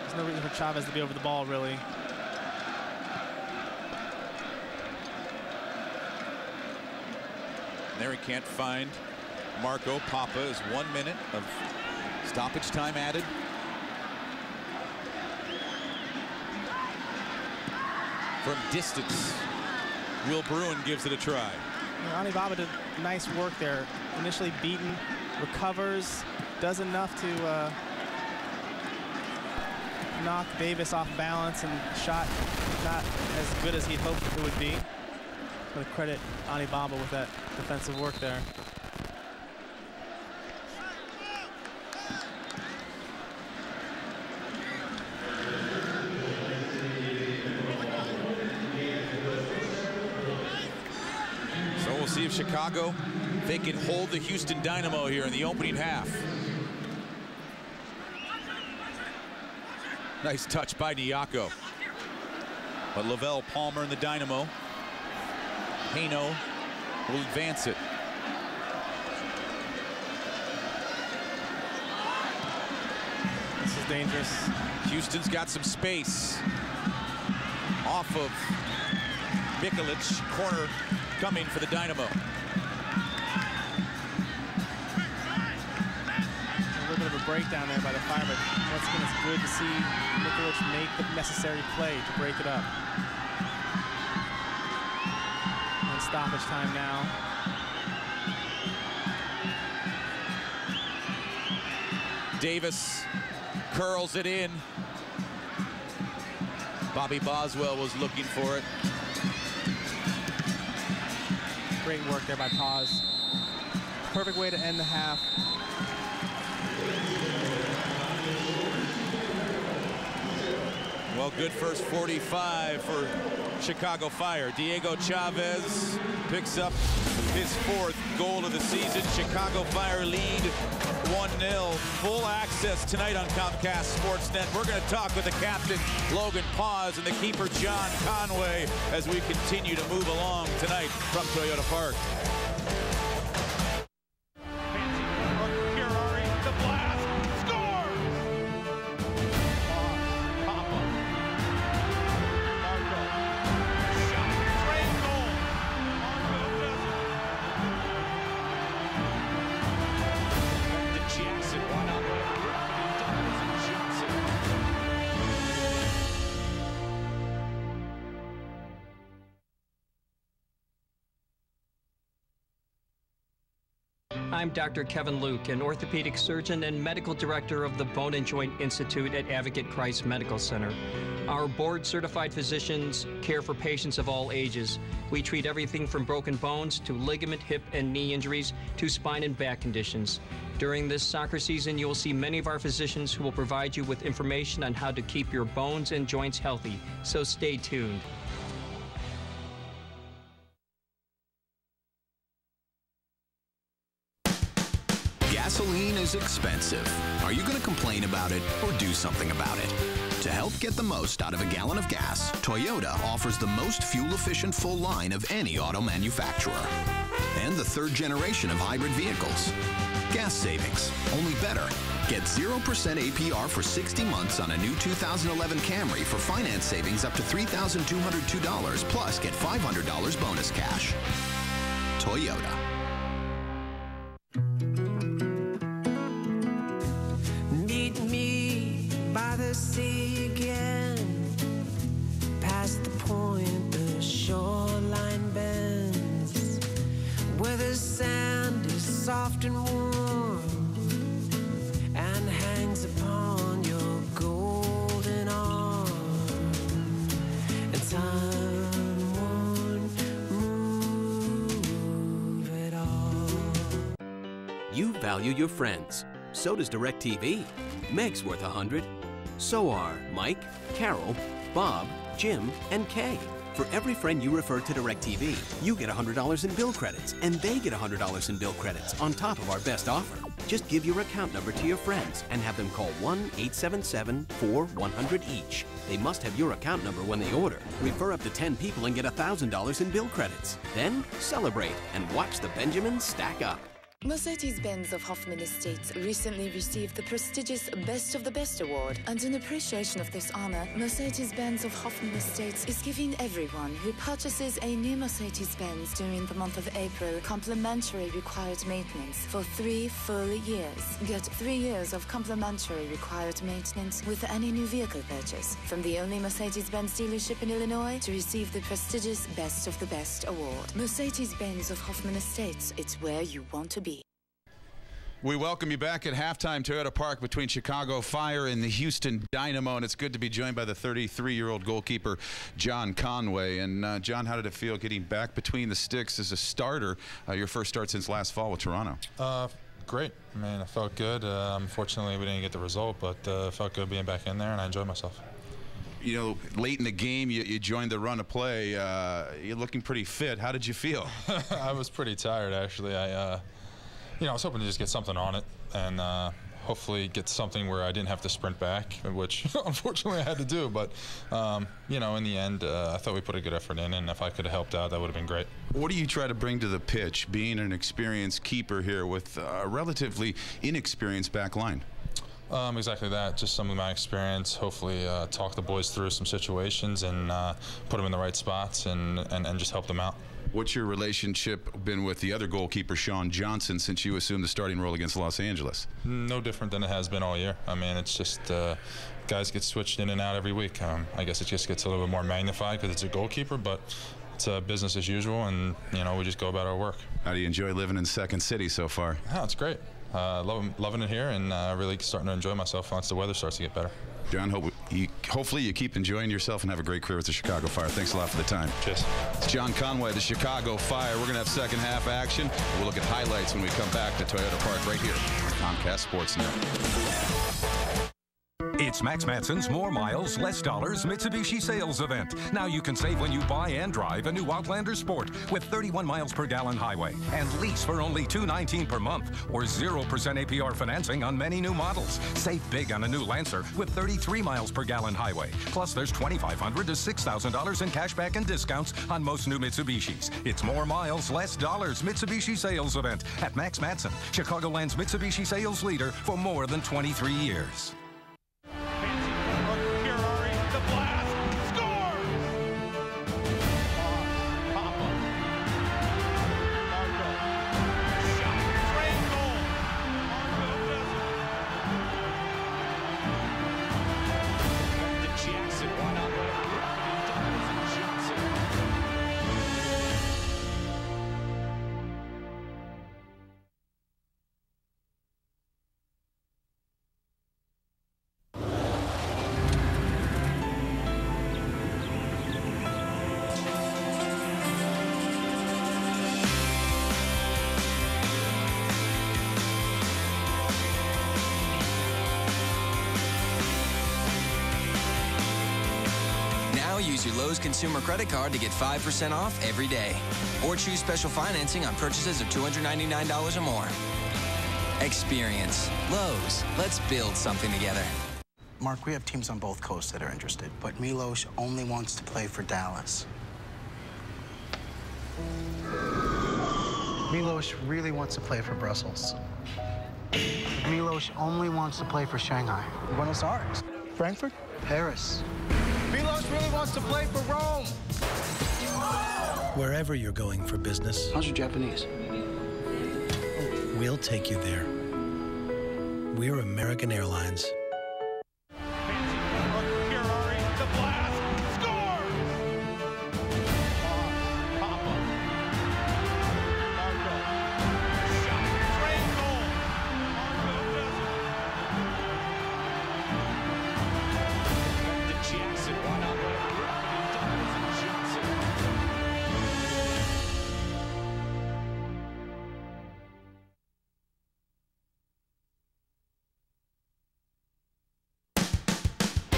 There's no reason for Chavez to be over the ball, really. There he can't find Marco. Papa is 1 minute of stoppage time added. From distance, Will Bruin gives it a try. Alibaba did nice work there. Initially beaten, recovers, does enough to knock Davis off balance, and shot not as good as he'd hoped it would be. But credit Alibaba with that defensive work there. So we'll see if Chicago, they can hold the Houston Dynamo here in the opening half. Nice touch by Nyako. But Lavelle Palmer and the Dynamo. Haino will advance it. This is dangerous. Houston's got some space. Off of Mikulic, corner coming for the Dynamo. A little bit of a breakdown there by the Fire, but once again, it's good to see Mikulic make the necessary play to break it up. And stoppage time now. Davis curls it in. Bobby Boswell was looking for it. Great work there by Paz. Perfect way to end the half. Well, good first 45 for Chicago Fire. Diego Chavez picks up his 4th goal of the season. Chicago Fire lead 1-0. Full access tonight on Comcast Sportsnet. We're going to talk with the captain, Logan Paz, and the keeper, John Conway, as we continue to move along tonight from Toyota Park. I'm Dr. Kevin Luke, an orthopedic surgeon and medical director of the Bone and Joint Institute at Advocate Christ Medical Center. Our board-certified physicians care for patients of all ages. We treat everything from broken bones to ligament, hip, and knee injuries to spine and back conditions. During this soccer season, you will see many of our physicians who will provide you with information on how to keep your bones and joints healthy, so stay tuned. Gasoline is expensive. Are you going to complain about it or do something about it? To help get the most out of a gallon of gas, Toyota offers the most fuel-efficient full line of any auto manufacturer. And the 3rd generation of hybrid vehicles. Gas savings, only better. Get 0% APR for 60 months on a new 2011 Camry for finance savings up to $3,202, plus get $500 bonus cash. Toyota. Meet me by the sea again, past the point the shoreline bends, where the sand is soft and warm and hangs upon your golden arm, and time won't move at all. You value your friends. So does DirecTV. Meg's worth 100. So are Mike, Carol, Bob, Jim, and Kay. For every friend you refer to DirecTV, you get $100 in bill credits, and they get $100 in bill credits on top of our best offer. Just give your account number to your friends and have them call 1-877-4-100 each. They must have your account number when they order. Refer up to 10 people and get $1,000 in bill credits. Then celebrate and watch the Benjamins stack up. Mercedes-Benz of Hoffman Estates recently received the prestigious Best of the Best award, and in appreciation of this honor, Mercedes-Benz of Hoffman Estates is giving everyone who purchases a new Mercedes-Benz during the month of April complimentary required maintenance for 3 full years. Get 3 years of complimentary required maintenance with any new vehicle purchase from the only Mercedes-Benz dealership in Illinois to receive the prestigious Best of the Best award. Mercedes-Benz of Hoffman Estates, it's where you want to be. We welcome you back at halftime, Toyota Park, between Chicago Fire and the Houston Dynamo, and it's good to be joined by the 33-year-old goalkeeper, John Conway. And, John, how did it feel getting back between the sticks as a starter, your first start since last fall with Toronto? Great. I mean, it felt good. Unfortunately, we didn't get the result, but it felt good being back in there, and I enjoyed myself. You know, late in the game, you joined the run of play. You're looking pretty fit. How did you feel? I was pretty tired, actually. You know, I was hoping to just get something on it and hopefully get something where I didn't have to sprint back, which unfortunately I had to do. But, you know, in the end, I thought we put a good effort in, and if I could have helped out, that would have been great. What do you try to bring to the pitch, being an experienced keeper here with a relatively inexperienced back line? Exactly that. Just some of my experience. Hopefully talk the boys through some situations and put them in the right spots and just help them out. What's your relationship been with the other goalkeeper, Sean Johnson, since you assumed the starting role against Los Angeles? No different than it has been all year. I mean, it's just guys get switched in and out every week. I guess it just gets a little bit more magnified because it's a goalkeeper, but it's business as usual, and, you know, we just go about our work. How do you enjoy living in Second City so far? Oh, it's great. Loving it here, and really starting to enjoy myself once the weather starts to get better. John, hopefully you keep enjoying yourself and have a great career with the Chicago Fire. Thanks a lot for the time. Cheers. It's John Conway, the Chicago Fire. We're going to have second half action. We'll look at highlights when we come back to Toyota Park right here on Comcast Sports Net. It's Max Matson's More Miles, Less Dollars Mitsubishi sales event. Now you can save when you buy and drive a new Outlander Sport with 31 miles per gallon highway and lease for only $219 per month or 0% APR financing on many new models. Save big on a new Lancer with 33 miles per gallon highway. Plus, there's $2,500 to $6,000 in cashback and discounts on most new Mitsubishis. It's More Miles, Less Dollars Mitsubishi sales event at Max Matson, Chicagoland's Mitsubishi sales leader for more than 23 years. Use your Lowe's consumer credit card to get 5% off every day. Or choose special financing on purchases of $299 or more. Experience Lowe's. Let's build something together. Mark, we have teams on both coasts that are interested, but Milos only wants to play for Dallas. Milos really wants to play for Brussels. Milos only wants to play for Shanghai. Buenos Aires. Frankfurt. Paris. Milos really wants to play for Rome. Wherever you're going for business. How's your Japanese? We'll take you there. We're American Airlines.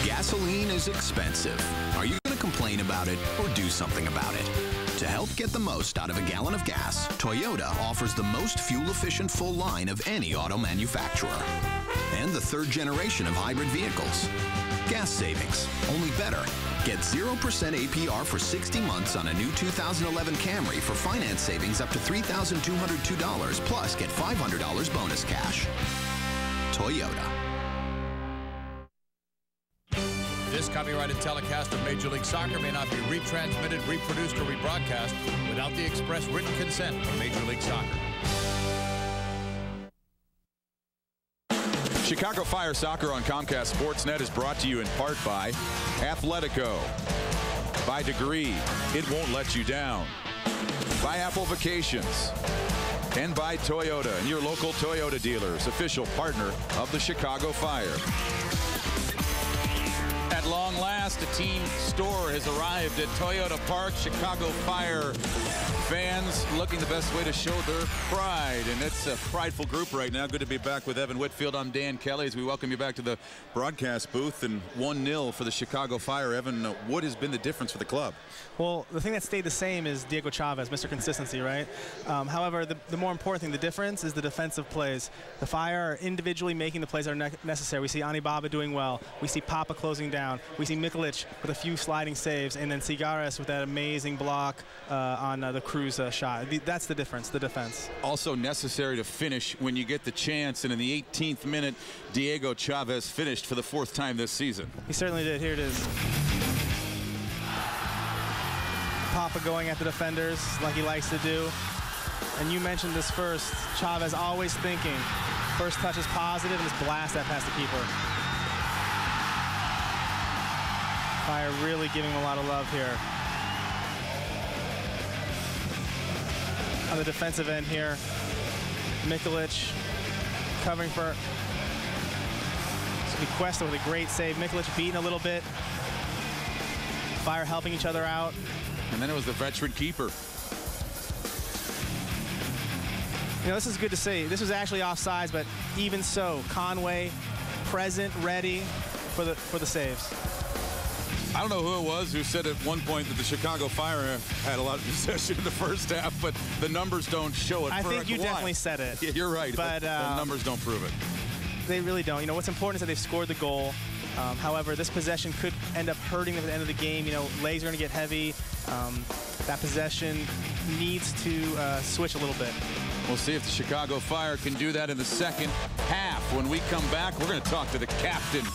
Gasoline is expensive. Are you going to complain about it or do something about it? To help get the most out of a gallon of gas, Toyota offers the most fuel-efficient full line of any auto manufacturer. and the third generation of hybrid vehicles. Gas savings, only better. Get 0% APR for 60 months on a new 2011 Camry for finance savings up to $3,202, plus get $500 bonus cash. Toyota. This copyrighted telecast of Major League Soccer may not be retransmitted, reproduced, or rebroadcast without the express written consent of Major League Soccer. Chicago Fire Soccer on Comcast Sportsnet is brought to you in part by Athletico, by Degree, it won't let you down, by Apple Vacations, and by Toyota and your local Toyota dealers, official partner of the Chicago Fire. At long last, a team store has arrived at Toyota Park. Chicago Fire fans looking the best way to show their pride. And it's a prideful group right now. Good to be back with Evan Whitfield. I'm Dan Kelly as we welcome you back to the broadcast booth. And 1-0 for the Chicago Fire. Evan, what has been the difference for the club? Well, the thing that stayed the same is Diego Chavez, Mr. Consistency, right? However, the more important thing, the difference is the defensive plays. The Fire are individually making the plays that are necessary. We see Ani Baba doing well. We see Papa closing down. We see Mikulic with a few sliding saves, and then Cigares with that amazing block on the Cruz shot. That's the difference, the defense. Also necessary to finish when you get the chance, and in the 18th minute, Diego Chavez finished for the 4th time this season. He certainly did. Here it is. Papa going at the defenders like he likes to do. And you mentioned this first. Chavez always thinking. First touch is positive, and just blast that past the keeper. Fire really giving him a lot of love here. On the defensive end here, Mikulic covering for Cuesta with a great save. Mikulic beaten a little bit. Fire helping each other out. And then it was the veteran keeper. You know, this is good to see. This was actually offsides, but even so, Conway present, ready for the saves. I don't know who it was who said at one point that the Chicago Fire had a lot of possession in the first half, but the numbers don't show it. I think you definitely said it. Yeah, you're right, but the numbers don't prove it. They really don't. You know, what's important is that they've scored the goal. However, this possession could end up hurting them at the end of the game. You know, legs are going to get heavy. That possession needs to switch a little bit. We'll see if the Chicago Fire can do that in the second half. When we come back, we're going to talk to the captain.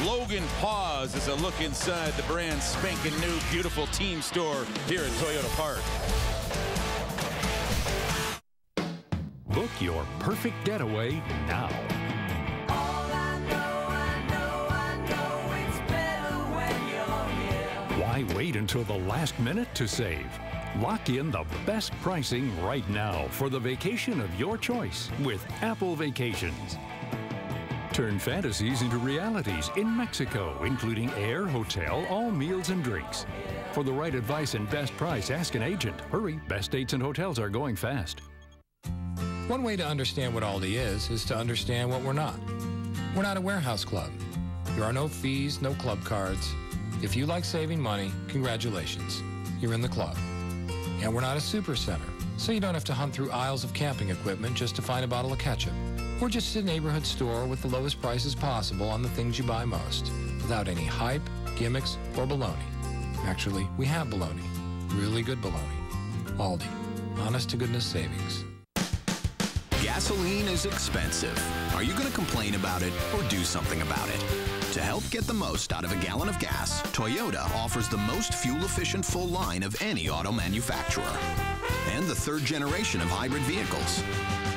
Logan Pause as a look inside the brand spanking new, beautiful team store here at Toyota Park. Book your perfect getaway now. Why wait until the last minute to save? Lock in the best pricing right now for the vacation of your choice with Apple Vacations. Turn fantasies into realities in Mexico, including air, hotel, all meals and drinks. For the right advice and best price, ask an agent. Hurry, best dates and hotels are going fast. One way to understand what Aldi is to understand what we're not. We're not a warehouse club. There are no fees, no club cards. If you like saving money, congratulations. You're in the club. And we're not a super center, so you don't have to hunt through aisles of camping equipment just to find a bottle of ketchup. We're just a neighborhood store with the lowest prices possible on the things you buy most, without any hype, gimmicks, or baloney. Actually, we have baloney. Really good baloney. Aldi. Honest to goodness savings. Gasoline is expensive. Are you going to complain about it or do something about it? To help get the most out of a gallon of gas, Toyota offers the most fuel-efficient full line of any auto manufacturer. And the third generation of hybrid vehicles.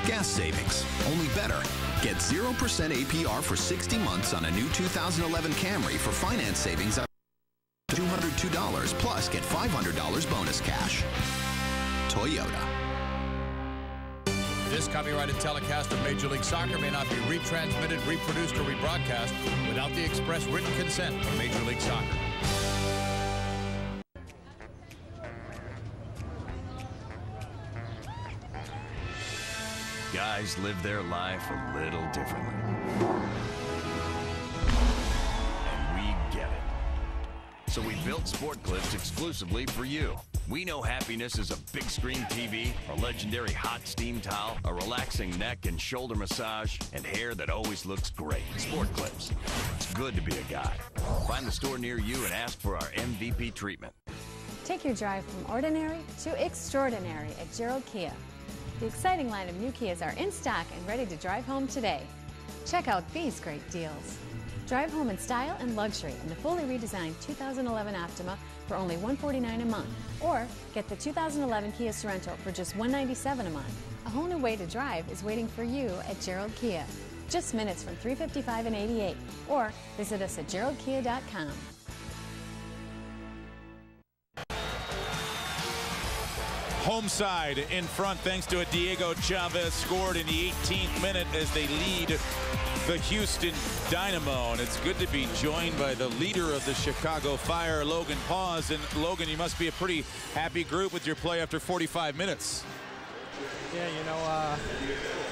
Gas savings, only better. Get 0% APR for 60 months on a new 2011 Camry for finance savings up to $202, plus get $500 bonus cash. Toyota. This copyrighted telecast of Major League Soccer may not be retransmitted, reproduced, or rebroadcast without the express written consent of Major League Soccer. Guys live their life a little differently. And we get it. So we built Sport Clips exclusively for you. We know happiness is a big screen TV, a legendary hot steam towel, a relaxing neck and shoulder massage, and hair that always looks great. Sport Clips. It's good to be a guy. Find the store near you and ask for our MVP treatment. Take your drive from ordinary to extraordinary at Gerald Kia. The exciting line of new Kias are in stock and ready to drive home today. Check out these great deals. Drive home in style and luxury in the fully redesigned 2011 Optima for only $149 a month. Or get the 2011 Kia Sorento for just $197 a month. A whole new way to drive is waiting for you at Gerald Kia. Just minutes from 355 and 88. Or visit us at geraldkia.com. Home side in front thanks to a Diego Chavez scored in the 18th minute as they lead the Houston Dynamo. And it's good to be joined by the leader of the Chicago Fire, Logan Paws. And Logan, you must be a pretty happy group with your play after 45 minutes. Yeah, you know,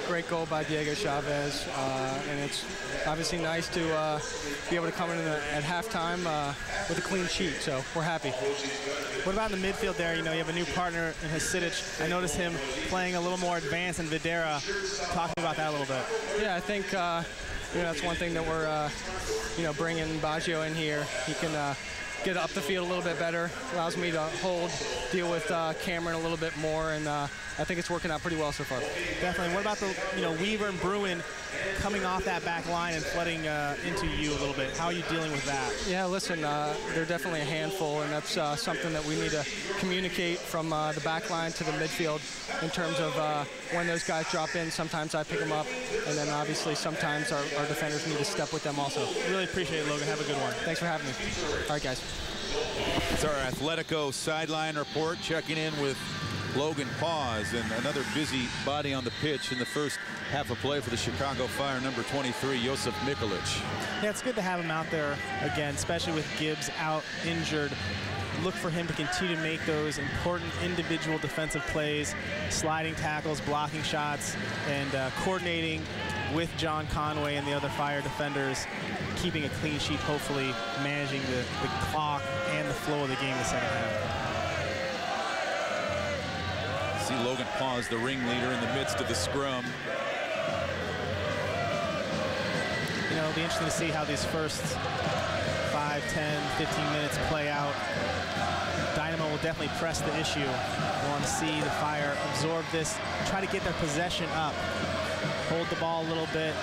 great goal by Diego Chavez, and it's obviously nice to be able to come in at halftime with a clean sheet, so we're happy. What about in the midfield there? You know, you have a new partner in Hasidic. I noticed him playing a little more advanced than Videra. Talk about that a little bit. Yeah, I think you know, that's one thing that we're you know, bringing Baggio in here. He can get up the field a little bit better, allows me to deal with Cameron a little bit more, and I think it's working out pretty well so far. Definitely. What about the, you know, Weaver and Bruin coming off that back line and flooding into you a little bit? How are you dealing with that? Yeah, listen, they're definitely a handful, and that's something that we need to communicate from the back line to the midfield in terms of when those guys drop in. Sometimes I pick them up, and then obviously sometimes our defenders need to step with them also. Really appreciate it, Logan. Have a good one. Thanks for having me. All right, guys. It's our Athletico sideline report, checking in with Logan Paws, and another busy body on the pitch in the first half of play for the Chicago Fire, number 23, Josip Mikulic. Yeah, it's good to have him out there again, especially with Gibbs out injured. Look for him to continue to make those important individual defensive plays, sliding tackles, blocking shots, and coordinating with John Conway and the other Fire defenders, keeping a clean sheet, hopefully managing the clock and the flow of the game in the second half. See Logan Paws, the ringleader, in the midst of the scrum. You know, it'll be interesting to see how these first 5, 10, 15 minutes play out. Dynamo will definitely press the issue. We want to see the Fire absorb this, try to get their possession up, hold the ball a little bit,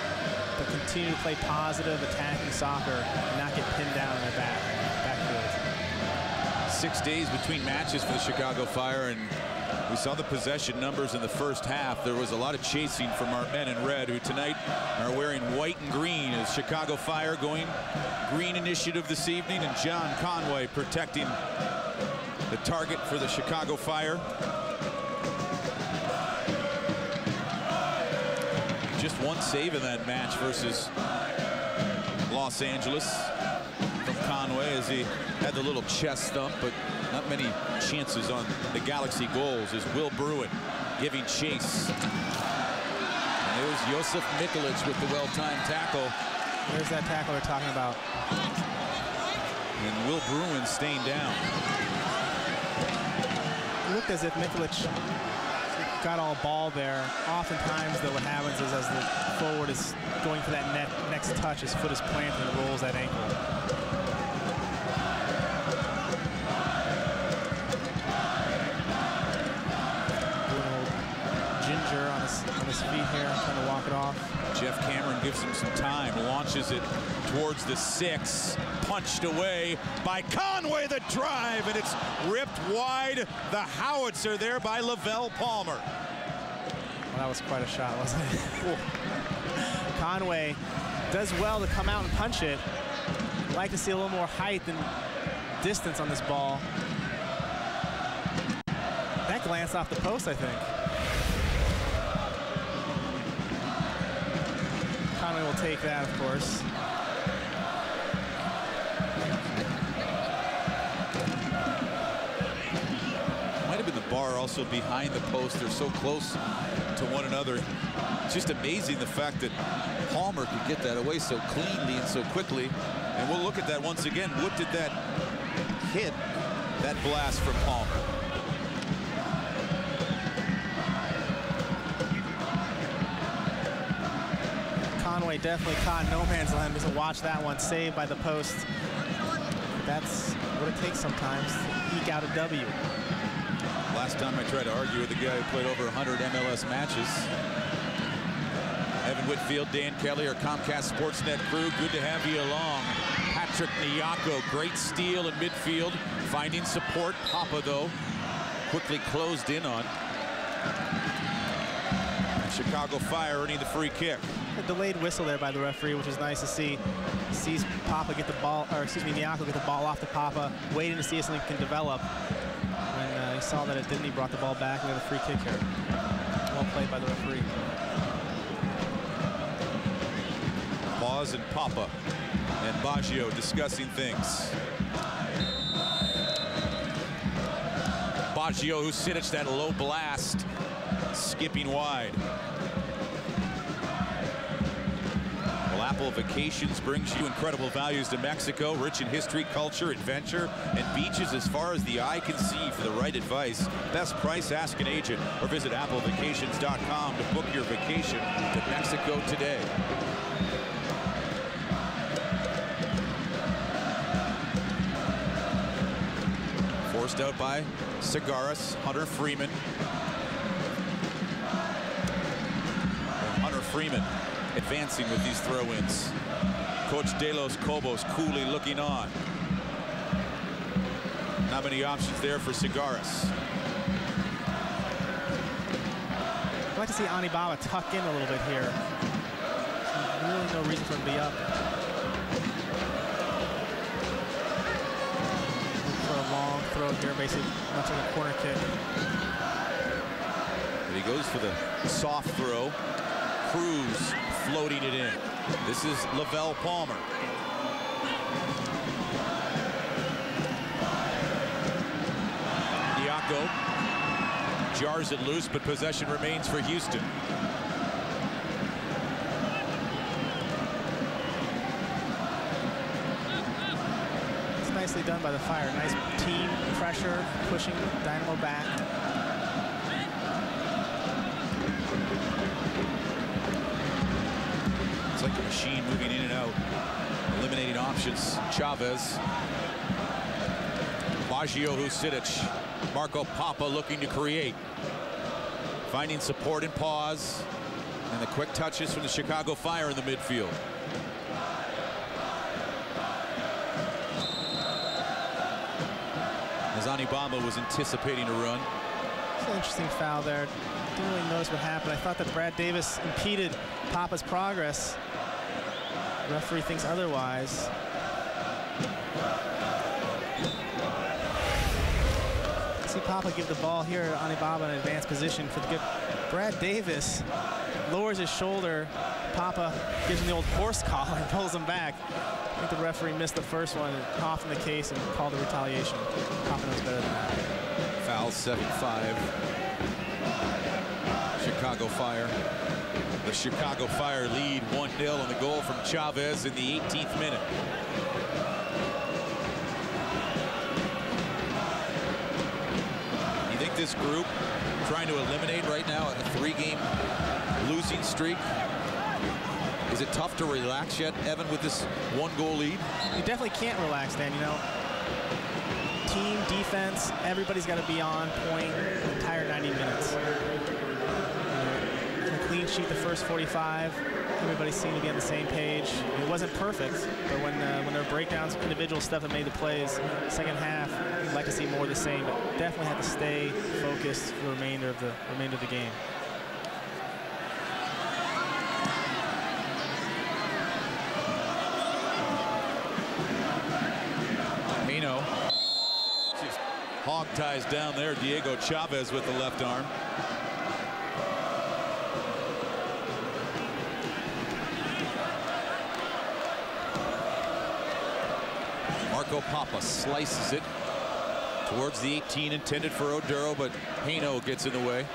but continue to play positive, attacking soccer, and not get pinned down in their backfield. 6 days between matches for the Chicago Fire, and we saw the possession numbers in the first half. There was a lot of chasing from our men in red, who tonight are wearing white and green, as Chicago Fire going green initiative this evening, and John Conway protecting the target for the Chicago Fire. Just one save in that match versus Los Angeles from Conway, as he had the little chest thump, but not many chances on the Galaxy goals, as Will Bruin giving chase. And there's Josip Mikulic with the well-timed tackle. There's that tackle they're talking about. And Will Bruin staying down. It looked as if Mikulic got all ball there. Oftentimes, though, what happens is as the forward is going for that next touch, his foot is planted and rolls that ankle. Ginger on his feet here, trying to walk it off. Jeff Cameron gives him some time, launches it towards the 6, punched away by Conway, the drive, and it's ripped wide. The howitzer there by Lavelle Palmer. Well, that was quite a shot, wasn't it? Conway does well to come out and punch it. I'd like to see a little more height and distance on this ball. That glanced off the post, I think. Conway will take that, of course. Might have been the bar also behind the post. They're so close to one another. It's just amazing the fact that Palmer could get that away so cleanly and so quickly. And we'll look at that once again. What did that hit, that blast from Palmer? Conway definitely caught no man's land. So watch that one, saved by the post. That's what it takes sometimes to eke out a W. Last time I tried to argue with a guy who played over 100 MLS matches. Evan Whitfield, Dan Kelly, our Comcast Sportsnet crew. Good to have you along. Patrick Nyako, great steal in midfield. Finding support. Papa, though, quickly closed in on. And Chicago Fire earning the free kick. A delayed whistle there by the referee, which is nice to see. Sees Papa get the ball, or excuse me, Nyako get the ball off to Papa, waiting to see if something can develop. When he saw that it didn't, he brought the ball back and got a free kick here. Well played by the referee. Pause and Papa and Baggio discussing things. Baggio, who Sidic that low blast, skipping wide. Well, Apple Vacations brings you incredible values to Mexico, rich in history, culture, adventure, and beaches as far as the eye can see. For the right advice, best price, ask an agent, or visit applevacations.com to book your vacation to Mexico today. Forced out by Segaras. Hunter Freeman. And Hunter Freeman advancing with these throw-ins. Coach De Los Cobos coolly looking on. Not many options there for Segaras. I'd like to see Anibaba tuck in a little bit here. Really no reason for him to be up. Long throw here, basically much like a corner kick. But he goes for the soft throw. Cruz floating it in. This is Lavelle Palmer. Nyako jars it loose, but possession remains for Houston. Nicely done by the Fire. Nice team pressure, pushing Dynamo back. It's like a machine moving in and out, eliminating options. Chavez. Baggio, Husidic. Marco Papa looking to create. Finding support and pause. And the quick touches from the Chicago Fire in the midfield. Anibaba was anticipating a run. It's an interesting foul there. Didn't really notice what happened. I thought that Brad Davis impeded Papa's progress. The referee thinks otherwise. See Papa give the ball here to Anibaba in advanced position for the good. Brad Davis lowers his shoulder. Papa gives him the old horse collar and pulls him back. I think the referee missed the first one, off in the case, and called the retaliation. Papa knows better than that. Foul 7-5. Chicago Fire. The Chicago Fire lead 1-0 on the goal from Chavez in the 18th minute. You think this group trying to eliminate right now a 3-game losing streak? Is it tough to relax yet, Evan, with this 1-goal lead? You definitely can't relax, Dan. You know, team, defense, everybody's got to be on point the entire 90 minutes. A clean sheet the first 45. Everybody seemed to be on the same page. It wasn't perfect, but when there were breakdowns, individual stuff that made the plays, second half, you'd like to see more of the same, but definitely have to stay focused for the remainder of the game. Hog ties down there. Diego Chavez with the left arm. Marco Papa slices it towards the 18 intended for Oduro, but Haino gets in the way.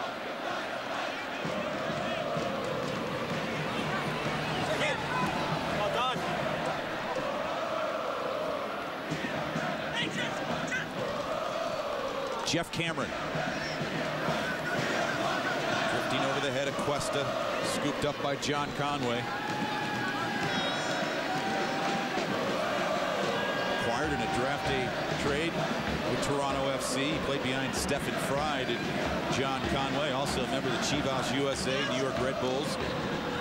Jeff Cameron. Drifting over the head of Cuesta. Scooped up by John Conway. acquired in a draft day trade with Toronto FC. He played behind Stephen Fried and John Conway, also a member of the Chivas USA, New York Red Bulls.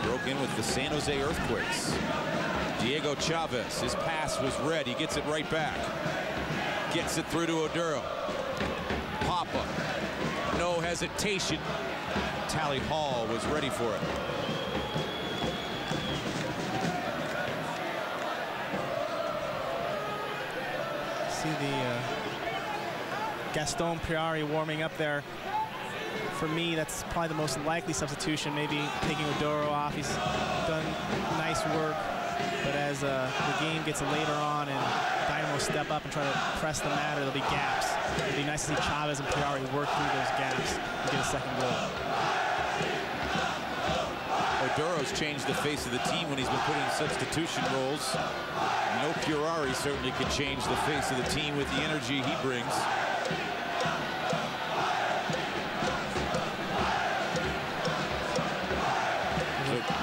Broke in with the San Jose Earthquakes. Diego Chavez, his pass was red. He gets it right back. Gets it through to Oduro. Papa, no hesitation. Tally Hall was ready for it. See the Gaston Priari warming up there. For me, that's probably the most likely substitution, maybe taking Oduro off. He's done nice work, but as the game gets later on and Dynamo step up and try to press the matter, there'll be gaps. It'd be nice to see Chavez and Priari work through those gaps and get a second goal. Oduro's changed the face of the team when he's been put in substitution roles. No Priari certainly could change the face of the team with the energy he brings.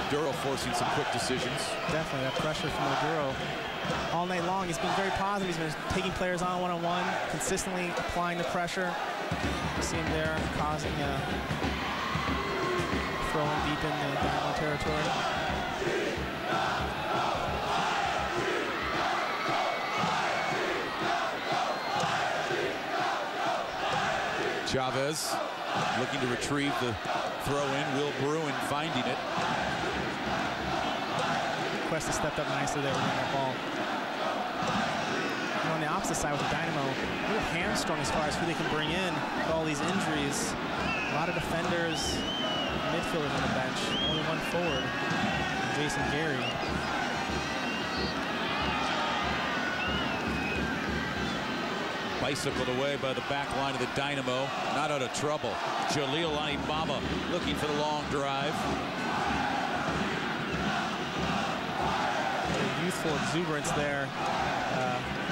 Oduro forcing some quick decisions. Definitely, that pressure from Oduro all night long. He's been very positive. He's been taking players on one-on-one, consistently applying the pressure. You see him there causing a throw-in deep in the Dynamo territory. Chavez looking to retrieve the throw-in. Will Bruin finding it. Cuesta stepped up nicely there winning that ball. And on the opposite side with the Dynamo, a little hamstrung as far as who they can bring in with all these injuries. A lot of defenders, midfielders on the bench. Only one forward, Jason Gary. Bicycled away by the back line of the Dynamo. Not out of trouble. Jalil Anibaba looking for the long drive. Youthful exuberance there.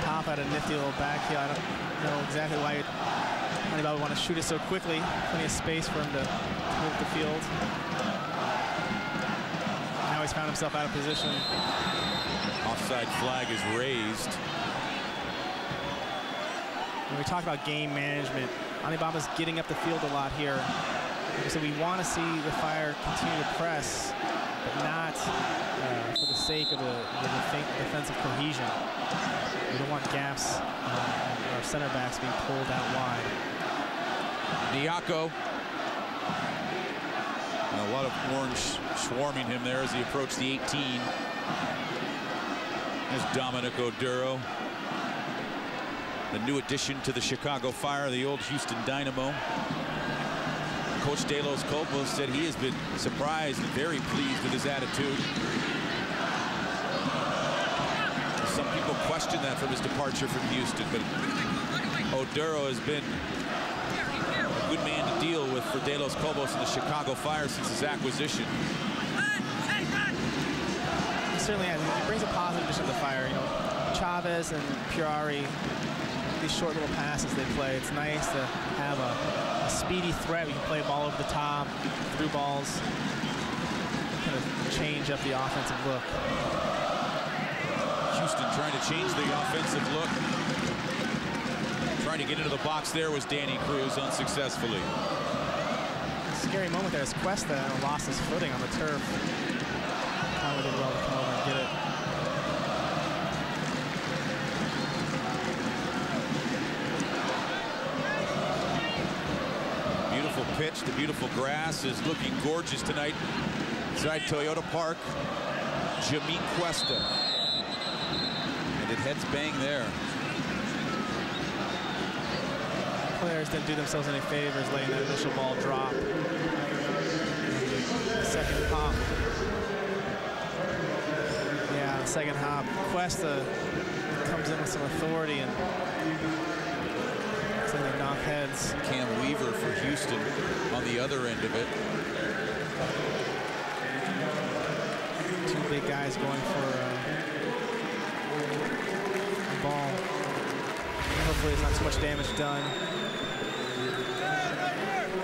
Pop had a nifty little back heel. I don't know exactly why Anibaba would want to shoot it so quickly. Plenty of space for him to move the field. Now he's found himself out of position. Offside flag is raised. When we talk about game management, Anibaba's getting up the field a lot here. So we want to see the Fire continue to press, but not for the sake of the defensive cohesion. We don't want gaps our center backs being pulled out wide. Diaco. And a lot of orange swarming him there as he approached the 18. There's Dominic Oduro, the new addition to the Chicago Fire, the old Houston Dynamo. Coach De Los Cobos said he has been surprised and very pleased with his attitude. Some people question that from his departure from Houston, but Oduro has been a good man to deal with for De Los Cobos and the Chicago Fire since his acquisition. He certainly has. He brings a positive addition to the Fire. You know, Chavez and Priari, these short little passes they play. It's nice to have a speedy threat. We can play a ball over the top, through balls, kind of change up the offensive look. Houston trying to change the offensive look. Trying to get into the box there was Danny Cruz unsuccessfully. Scary moment there as Cuesta lost his footing on the turf. Conway did well to come over and get it. Beautiful pitch. The beautiful grass is looking gorgeous tonight inside Toyota Park. Jimmy Cuesta. And it heads bang there. Players didn't do themselves any favors letting that initial ball drop. Second hop. Yeah, the second hop. Cuesta comes in with some authority and looks like they knock heads. Cam Weaver for Houston on the other end of it. Two big guys going for the ball. Hopefully there's not too much damage done.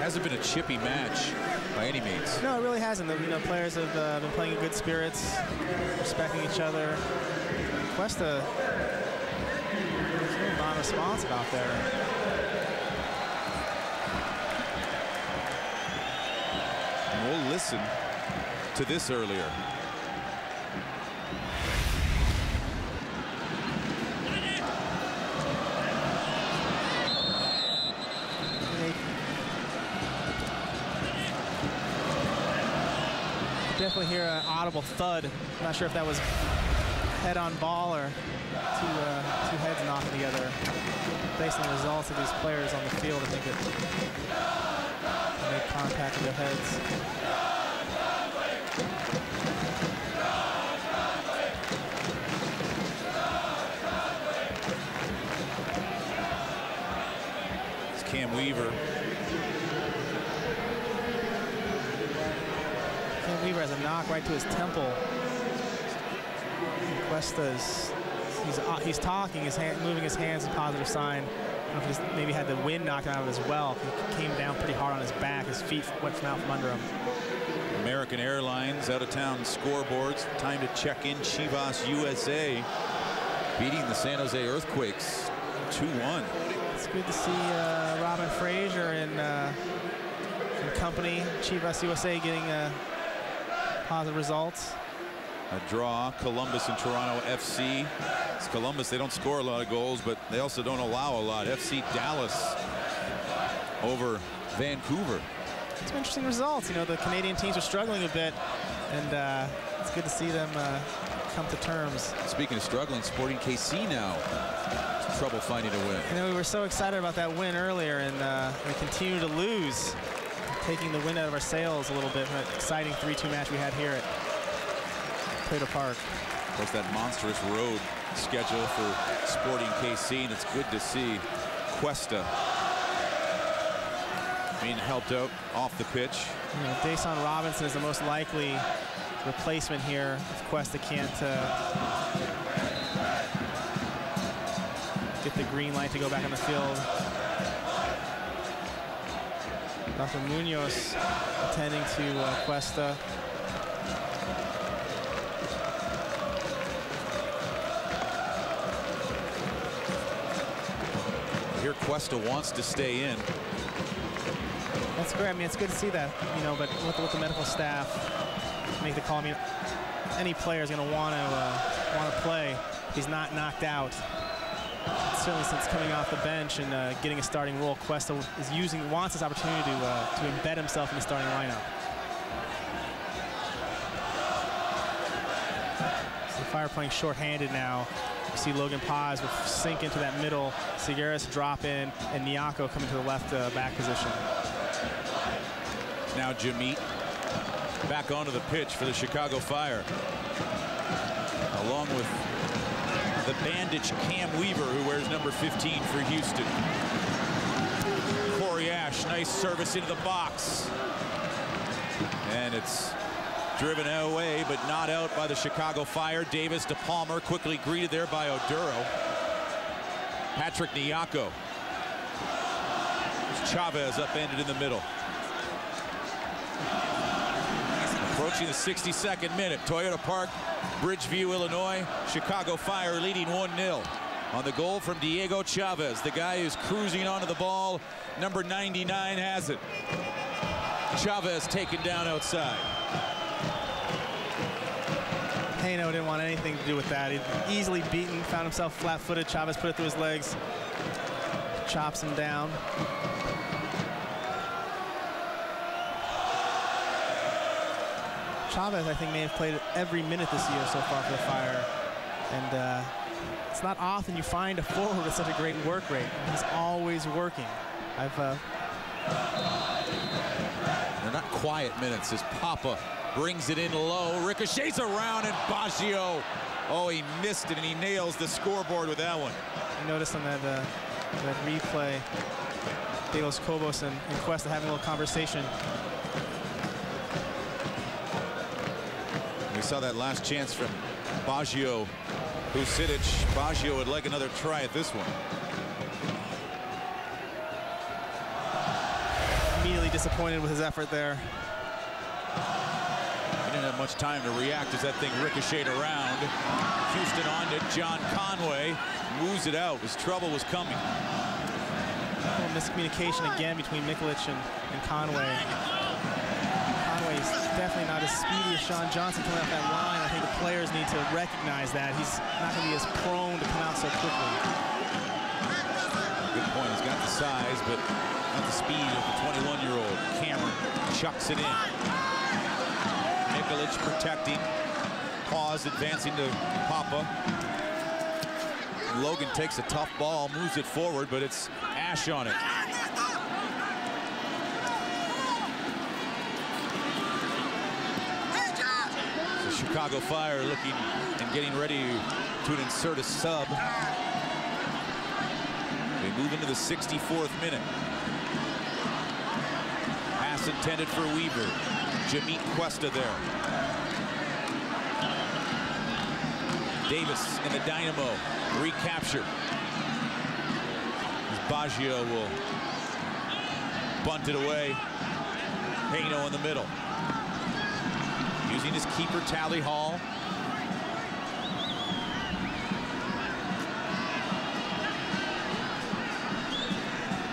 Hasn't been a chippy match by any means. No, it really hasn't. You know, players have been playing in good spirits, respecting each other. Cuesta responsive out there. And we'll listen to this earlier. Definitely hear an audible thud. I'm not sure if that was head-on ball or two heads knocking together. Based on the results of these players on the field, I think it made contact with their heads. It's Cam Weaver. Weaver has a knock right to his temple. Cuesta's he's talking, moving his hands, a positive sign. I don't know if he's maybe had the wind knocked out of it as well. He came down pretty hard on his back. His feet went out from under him. American Airlines out-of-town scoreboards. Time to check in. Chivas USA beating the San Jose Earthquakes 2-1. It's good to see Robin Frazier and company. Chivas USA getting positive results. A draw, Columbus and Toronto FC. It's Columbus, they don't score a lot of goals, but they also don't allow a lot. FC Dallas over Vancouver. Some interesting results. You know, the Canadian teams are struggling a bit, and it's good to see them come to terms. Speaking of struggling, Sporting KC now trouble finding a win. You know, we were so excited about that win earlier, and we continue to lose, taking the wind out of our sails a little bit from that exciting 3-2 match we had here at Toyota Park. Of course, that monstrous road schedule for Sporting KC, and it's good to see Cuesta being helped out off the pitch. You know, Dason Robinson is the most likely replacement here if Cuesta can't get the green light to go back on the field. Dr. Munoz attending to Cuesta. Here Cuesta wants to stay in. That's great. I mean, it's good to see that, you know, but with the medical staff make the call. I mean, any player is going to want to play. He's not knocked out. Certainly since coming off the bench and getting a starting role, Cuesta wants this opportunity to embed himself in the starting lineup. So Fire playing short-handed now. You see Logan Paz will sink into that middle, Sigueras drop in, and Nyako coming to the left back position. Now Jamit back onto the pitch for the Chicago Fire, along with the bandaged Cam Weaver, who wears number 15 for Houston. Corey Ash, nice service into the box. And it's driven away, but not out by the Chicago Fire. Davis to Palmer, quickly greeted there by Oduro. Patrick Nyako. Chavez upended in the middle. Approaching the 62nd minute, Toyota Park, Bridgeview, Illinois. Chicago Fire leading 1-0 on the goal from Diego Chavez, the guy who's cruising onto the ball. Number 99 has it. Chavez taken down outside. Payno didn't want anything to do with that. He easily beaten, found himself flat-footed. Chavez put it through his legs, chops him down. Chavez, I think, may have played every minute this year so far for the Fire. And it's not often you find a forward with such a great work rate. He's always working. They're not quiet minutes as Papa brings it in low, ricochets around, and Baggio. Oh, he missed it, and he nails the scoreboard with that one. You noticed on that replay, De Los Cobos and Cuesta having a little conversation. We saw that last chance from Baggio, Vucinic. Baggio would like another try at this one. He Immediately disappointed with his effort there. didn't have much time to react as that thing ricocheted around. Houston on to John Conway. Moves it out as trouble was coming. A little miscommunication again between Mikulic and Conway. Conway's definitely not as speedy as Sean Johnson coming off that line. I think the players need to recognize that. He's not going to be as prone to come out so quickly. Good point. He's got the size, but not the speed of the 21-year-old. Cameron chucks it in. Mikulic protecting. Pause, advancing to Papa. Logan takes a tough ball, moves it forward, but it's Ash on it. The Chicago Fire looking and getting ready to insert a sub. They move into the 64th minute. Pass intended for Weaver. Jimit Cuesta there. Davis in the Dynamo. Recapture. Baggio will bunt it away. Haino in the middle. Using his keeper, Tally Hall.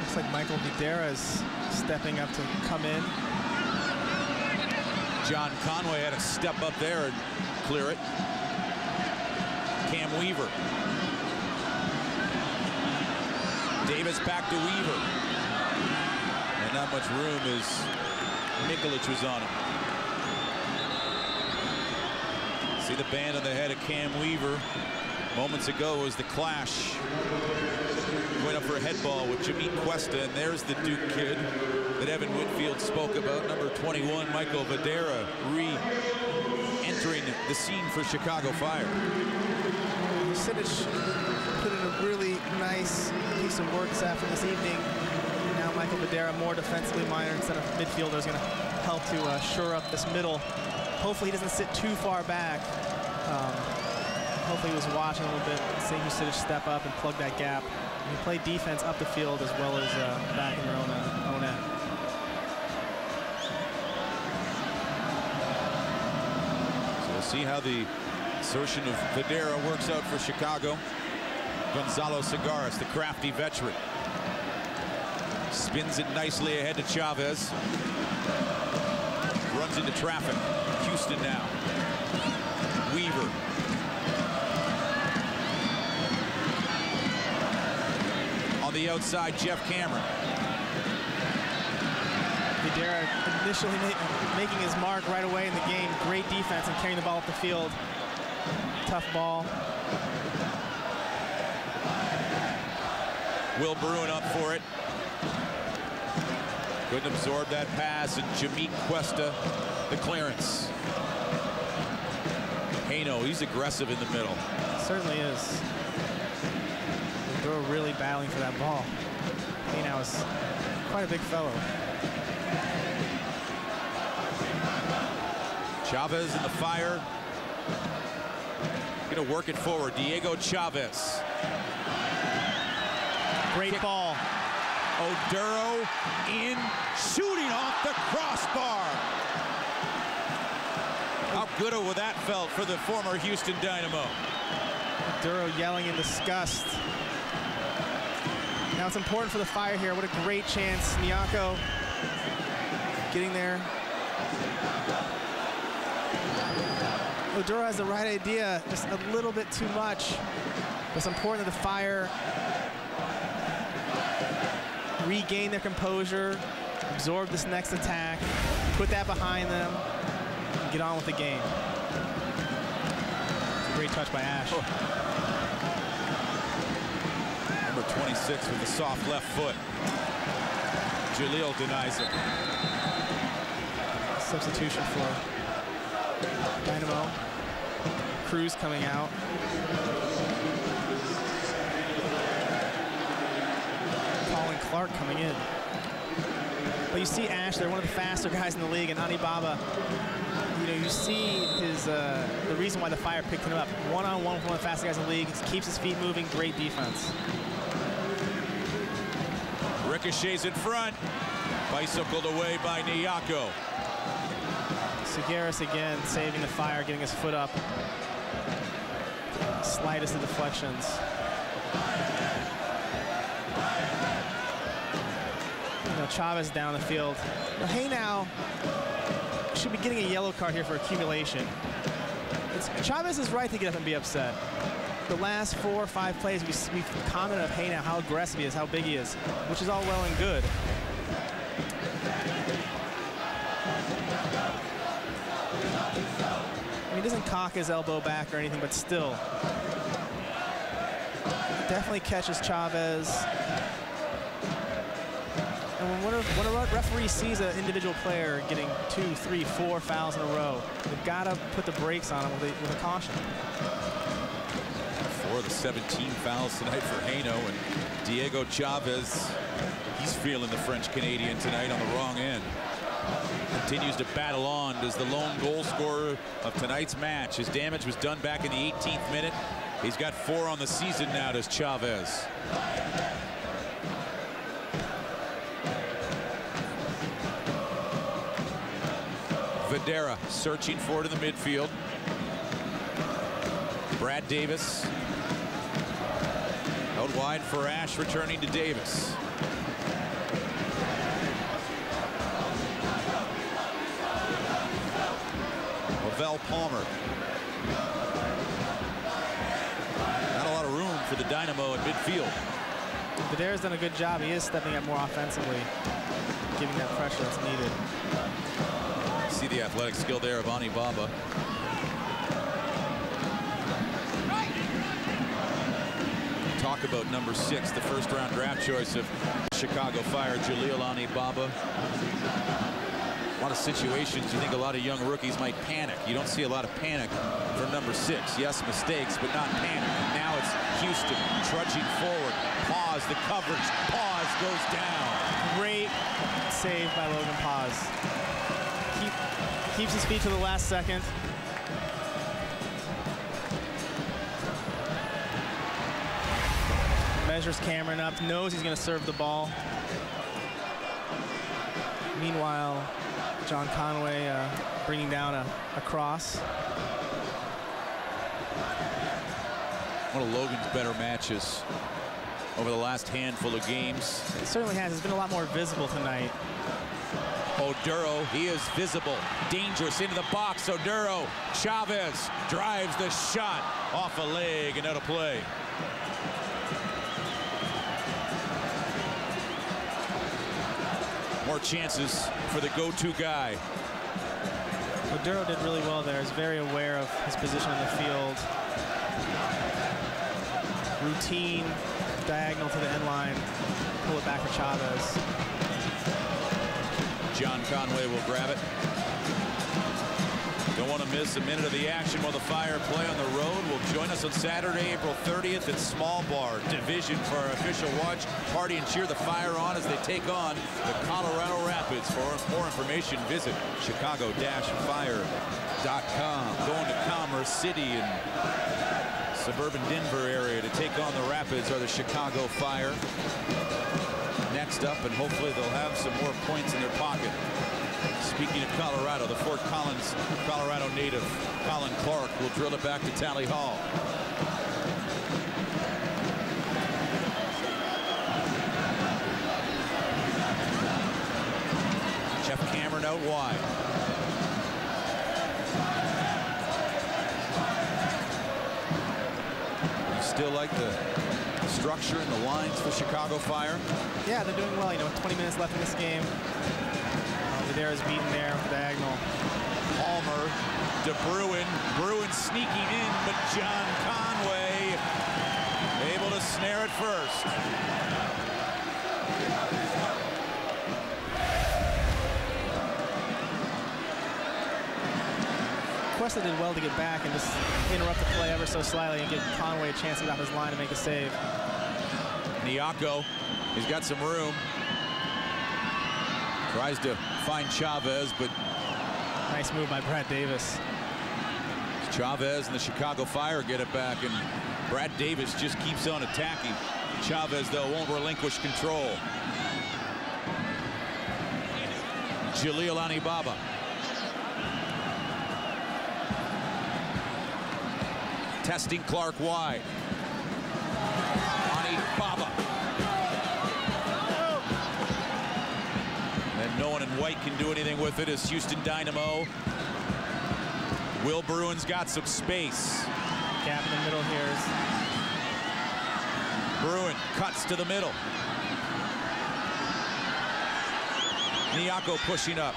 Looks like Michael Videra is stepping up to come in. John Conway had to step up there and clear it. Cam Weaver. Davis back to Weaver. And not much room as Mikulic was on him. See the band on the head of Cam Weaver. Moments ago was the clash. Went up for a head ball with Jimit Cuesta, and there's the Duke kid that Evan Whitfield spoke about, number 21, Michael Videra, re-entering the scene for Chicago Fire. Mikulic put in a really nice piece of work this evening. Now Michael Videra, more defensively minded instead of midfielder, is going to help to shore up this middle. Hopefully he doesn't sit too far back. Hopefully he was watching a little bit, seeing Mikulic step up and plug that gap. And he played defense up the field as well as back in their own end. So we'll see how the insertion of Videra works out for Chicago. Gonzalo Segares, the crafty veteran. Spins it nicely ahead to Chavez. Runs into traffic. Houston now. Weaver. On the outside, Jeff Cameron. Videra initially making his mark right away in the game. Great defense and carrying the ball up the field. Tough ball. Will Bruin up for it. Couldn't absorb that pass, and Jimit Cuesta, the clearance. Haino, he's aggressive in the middle. Certainly is. They're really battling for that ball. Haino is quite a big fellow. Chavez in the Fire. Gonna work it forward. Diego Chavez. Great ball. Oduro in, shooting off the crossbar. How good would that felt for the former Houston Dynamo. Oduro yelling in disgust. Now it's important for the Fire here. What a great chance. Nyako getting there. Oduro has the right idea, just a little bit too much. It's important that the Fire regain their composure, absorb this next attack, put that behind them, and get on with the game. It's a great touch by Ash. Oh. Number 26 with the soft left foot. Jalil denies it. Substitution for Dynamo. Cruz coming out. Clark coming in. But you see Ash, they're one of the faster guys in the league, and Anibaba, you know, you see his the reason why the Fire picked him up. One-on-one with one of the fastest guys in the league, keeps his feet moving, great defense. Ricochets in front, bicycled away by Nyako. Segueras again saving the fire, getting his foot up. Slightest of deflections. Chavez down the field. Now, Hainow should be getting a yellow card here for accumulation. Chavez is right to get up and be upset. The last 4 or 5 plays, we've commented on Hainow, how aggressive he is, how big he is, which is all well and good. I mean, he doesn't cock his elbow back or anything, but still. Definitely catches Chavez. And when a referee sees an individual player getting 2, 3, 4 fouls in a row, they've got to put the brakes on him with a caution. 4 of the 17 fouls tonight for Hainow, and Diego Chavez, he's feeling the French-Canadian tonight on the wrong end. Continues to battle on as the lone goal scorer of tonight's match. His damage was done back in the 18th minute. He's got 4 on the season now, does Chavez. Videra searching for it in the midfield. Brad Davis out wide for Ash, returning to Davis. Lavelle Palmer. Not a lot of room for the Dynamo at midfield. Videra's done a good job. He is stepping up more offensively, giving that pressure that's needed. See the athletic skill there of Ani Baba. Talk about number 6, the first-round draft choice of Chicago Fire, Jalil Ani Baba. A lot of situations you think a lot of young rookies might panic. You don't see a lot of panic from number 6. Yes, mistakes, but not panic. Now it's Houston trudging forward. Pause, the coverage. Pause goes down. Great save by Logan Paz. Keeps his feet to the last second. Measures Cameron up, knows he's going to serve the ball. Meanwhile, John Conway bringing down a cross. One of Logan's better matches over the last handful of games. It certainly has. It's been a lot more visible tonight. Oduro, he is visible, dangerous into the box. Oduro, Chavez drives the shot off a leg and out of play. More chances for the go-to guy. Oduro did really well there. He's very aware of his position on the field. Routine, diagonal to the end line, pull it back for Chavez. John Conway will grab it. Don't want to miss a minute of the action while the Fire play on the road. Will join us on Saturday, April 30th at Small Bar Division for our official watch party and cheer the Fire on as they take on the Colorado Rapids. For more information, visit chicago-fire.com. Going to Commerce City and suburban Denver area to take on the Rapids are the Chicago Fire. Next up, and hopefully they'll have some more points in their pocket. Speaking of Colorado, the Fort Collins, Colorado native Colin Clark will drill it back to Tally Hall. Jeff Cameron out wide. You still like the structure and the lines for Chicago Fire? Yeah, they're doing well. You know, 20 minutes left in this game. Videra's beaten there with the diagonal. Palmer, De Bruin. Bruin sneaking in, but John Conway able to snare it first. Cuesta did well to get back and just interrupt the play ever so slightly and give Conway a chance to get off his line and make a save. Nyako, he's got some room. Tries to find Chavez, but nice move by Brad Davis. Chavez and the Chicago Fire get it back, and Brad Davis just keeps on attacking. Chavez, though, won't relinquish control. Jalil Ani Baba. Testing Clark wide. Ani Baba. And no one in white can do anything with it as Houston Dynamo. Will Bruin's got some space. Gap in the middle here is Bruin cuts to the middle. Nyako pushing up.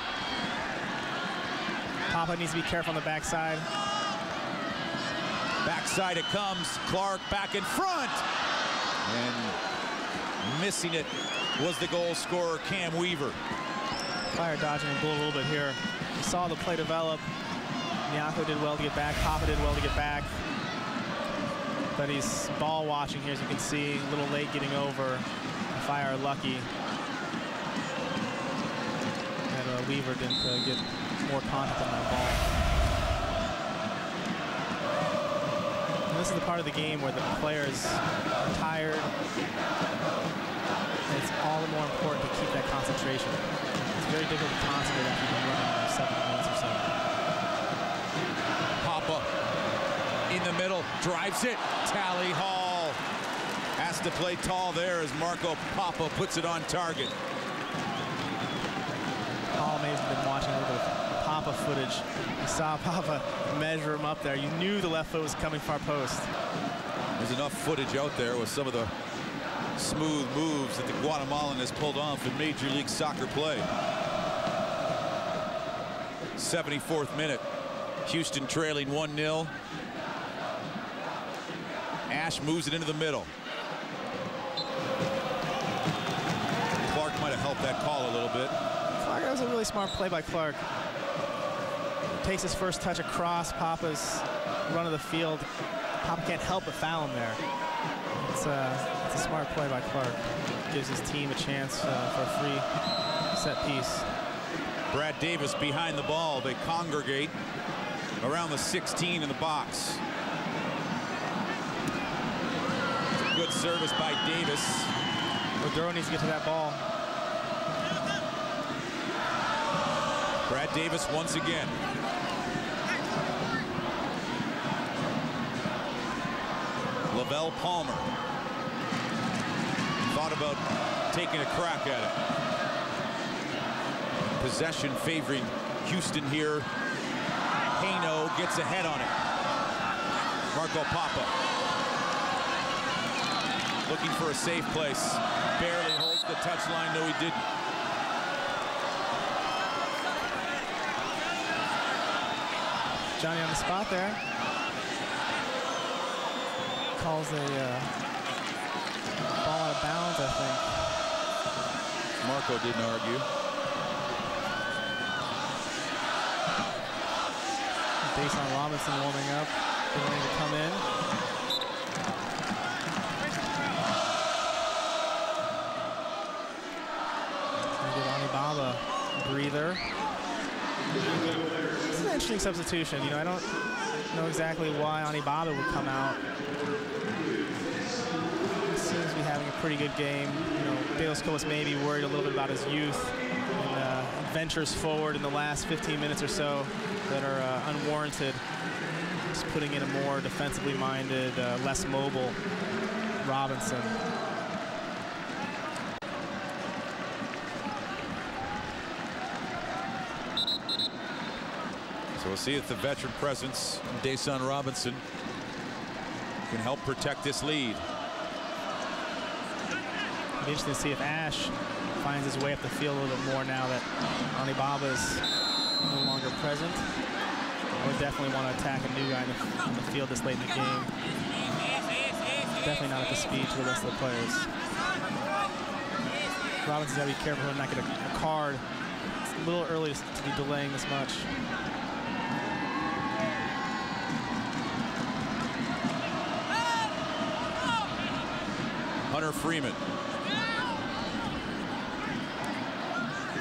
Papa needs to be careful on the backside. Backside it comes. Clark back in front. And missing it was the goal scorer, Cam Weaver. Fire dodging and bull a little bit here. We saw the play develop. Nyako did well to get back. Papa did well to get back. But he's ball watching here, as you can see. A little late getting over. Fire lucky. And Weaver didn't get more contact on that ball. And this is the part of the game where the players are tired. And it's all the more important to keep that concentration. It's very difficult to concentrate after you've been running 7 minutes or so. Papa in the middle, drives it. Tally Hall has to play tall there as Marco Papa puts it on target. Paul may have been watching a little bit of Papa footage. You saw Papa measure him up there. You knew the left foot was coming far post. There's enough footage out there with some of the smooth moves that the Guatemalan has pulled off in Major League Soccer play. 74th minute. Houston trailing 1-0. Ash moves it into the middle. Clark might have helped that call a little bit. Clark, that was a really smart play by Clark. Takes his first touch across Papa's run of the field. Papa can't help but foul him there. It's a smart play by Clark. Gives his team a chance for a free set piece. Brad Davis behind the ball. They congregate around the 16 in the box. Good service by Davis. Maduro needs to get to that ball. Brad Davis once again. Lavelle Palmer thought about taking a crack at it. Possession favoring Houston here. Haino gets ahead on it. Marco Papa looking for a safe place. Barely holds the touchline. No, he didn't. Johnny on the spot there. Calls a ball out of bounds, I think. Marco didn't argue. Dason Robinson warming up, getting ready to come in. Give Ani Baba a breather. This is an interesting substitution. You know, I don't know exactly why Ani Baba would come out. He seems to be having a pretty good game. You know, De Los Cobos may be worried a little bit about his youth and ventures forward in the last 15 minutes or so that are unwarranted. Just putting in a more defensively minded, less mobile Robinson. So we'll see if the veteran presence, Dason Robinson, can help protect this lead. It'll be interesting to see if Ash finds his way up the field a little bit more now that Ani Baba is no longer present. I would definitely want to attack a new guy in the field this late in the game. Definitely not at the speed to the rest of the players. Robinson's got to be careful to not get a card. It's a little early to be delaying this much. Hunter Freeman.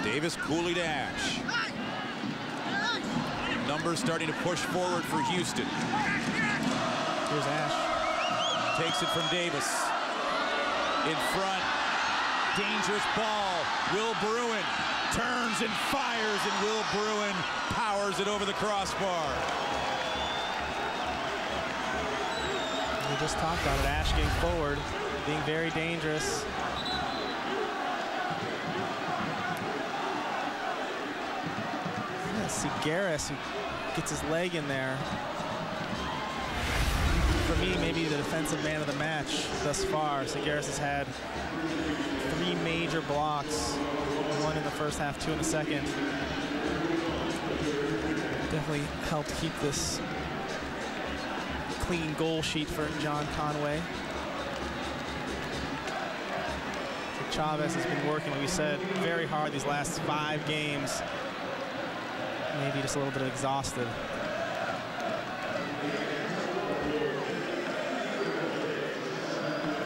Davis coolly to Ash. Numbers starting to push forward for Houston. Here's Ash. Takes it from Davis. In front. Dangerous ball. Will Bruin turns and fires, and Will Bruin powers it over the crossbar. We just talked about it, Ash getting forward, being very dangerous. See Garris, who gets his leg in there. For me, maybe the defensive man of the match thus far. Garris has had 3 major blocks, 1 in the first half, 2 in the second. Definitely helped keep this clean goal sheet for John Conway. Chavez has been working, like we said, very hard these last 5 games. Maybe just a little bit exhausted.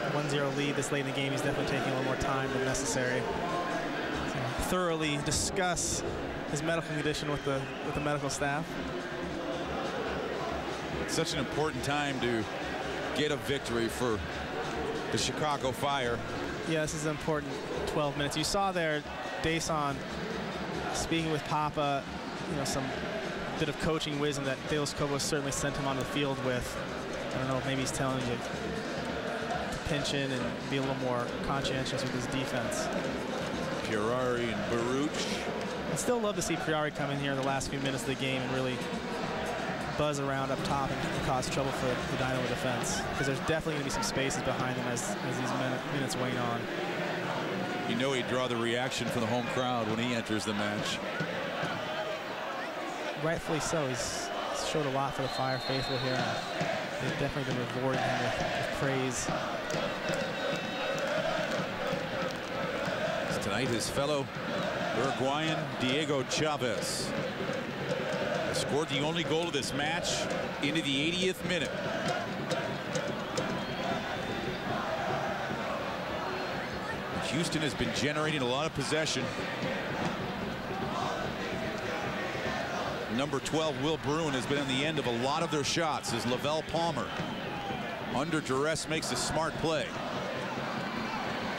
A 1-0 lead this late in the game. He's definitely taking a little more time than necessary to thoroughly discuss his medical condition with the medical staff. Such an important time to get a victory for the Chicago Fire. Yeah, this is an important 12 minutes. You saw there, Dason speaking with Papa, you know, some bit of coaching wisdom that De Los Cobos certainly sent him on the field with. I don't know if maybe he's telling you to pinch in and be a little more conscientious with his defense. Pirari and Baruch. I'd still love to see Pirari come in here in the last few minutes of the game and really buzz around up top and cause trouble for the Dynamo defense, because there's definitely going to be some spaces behind them as these minutes wane on. You know he'd draw the reaction from the home crowd when he enters the match. Rightfully so. He's showed a lot for the Fire faithful here. They've definitely been rewarding him with praise. Tonight, his fellow Uruguayan Diego Chavez scored the only goal of this match into the 80th minute. Houston has been generating a lot of possession. Number 12, Will Bruin, has been on the end of a lot of their shots as Lavelle Palmer, under duress, makes a smart play.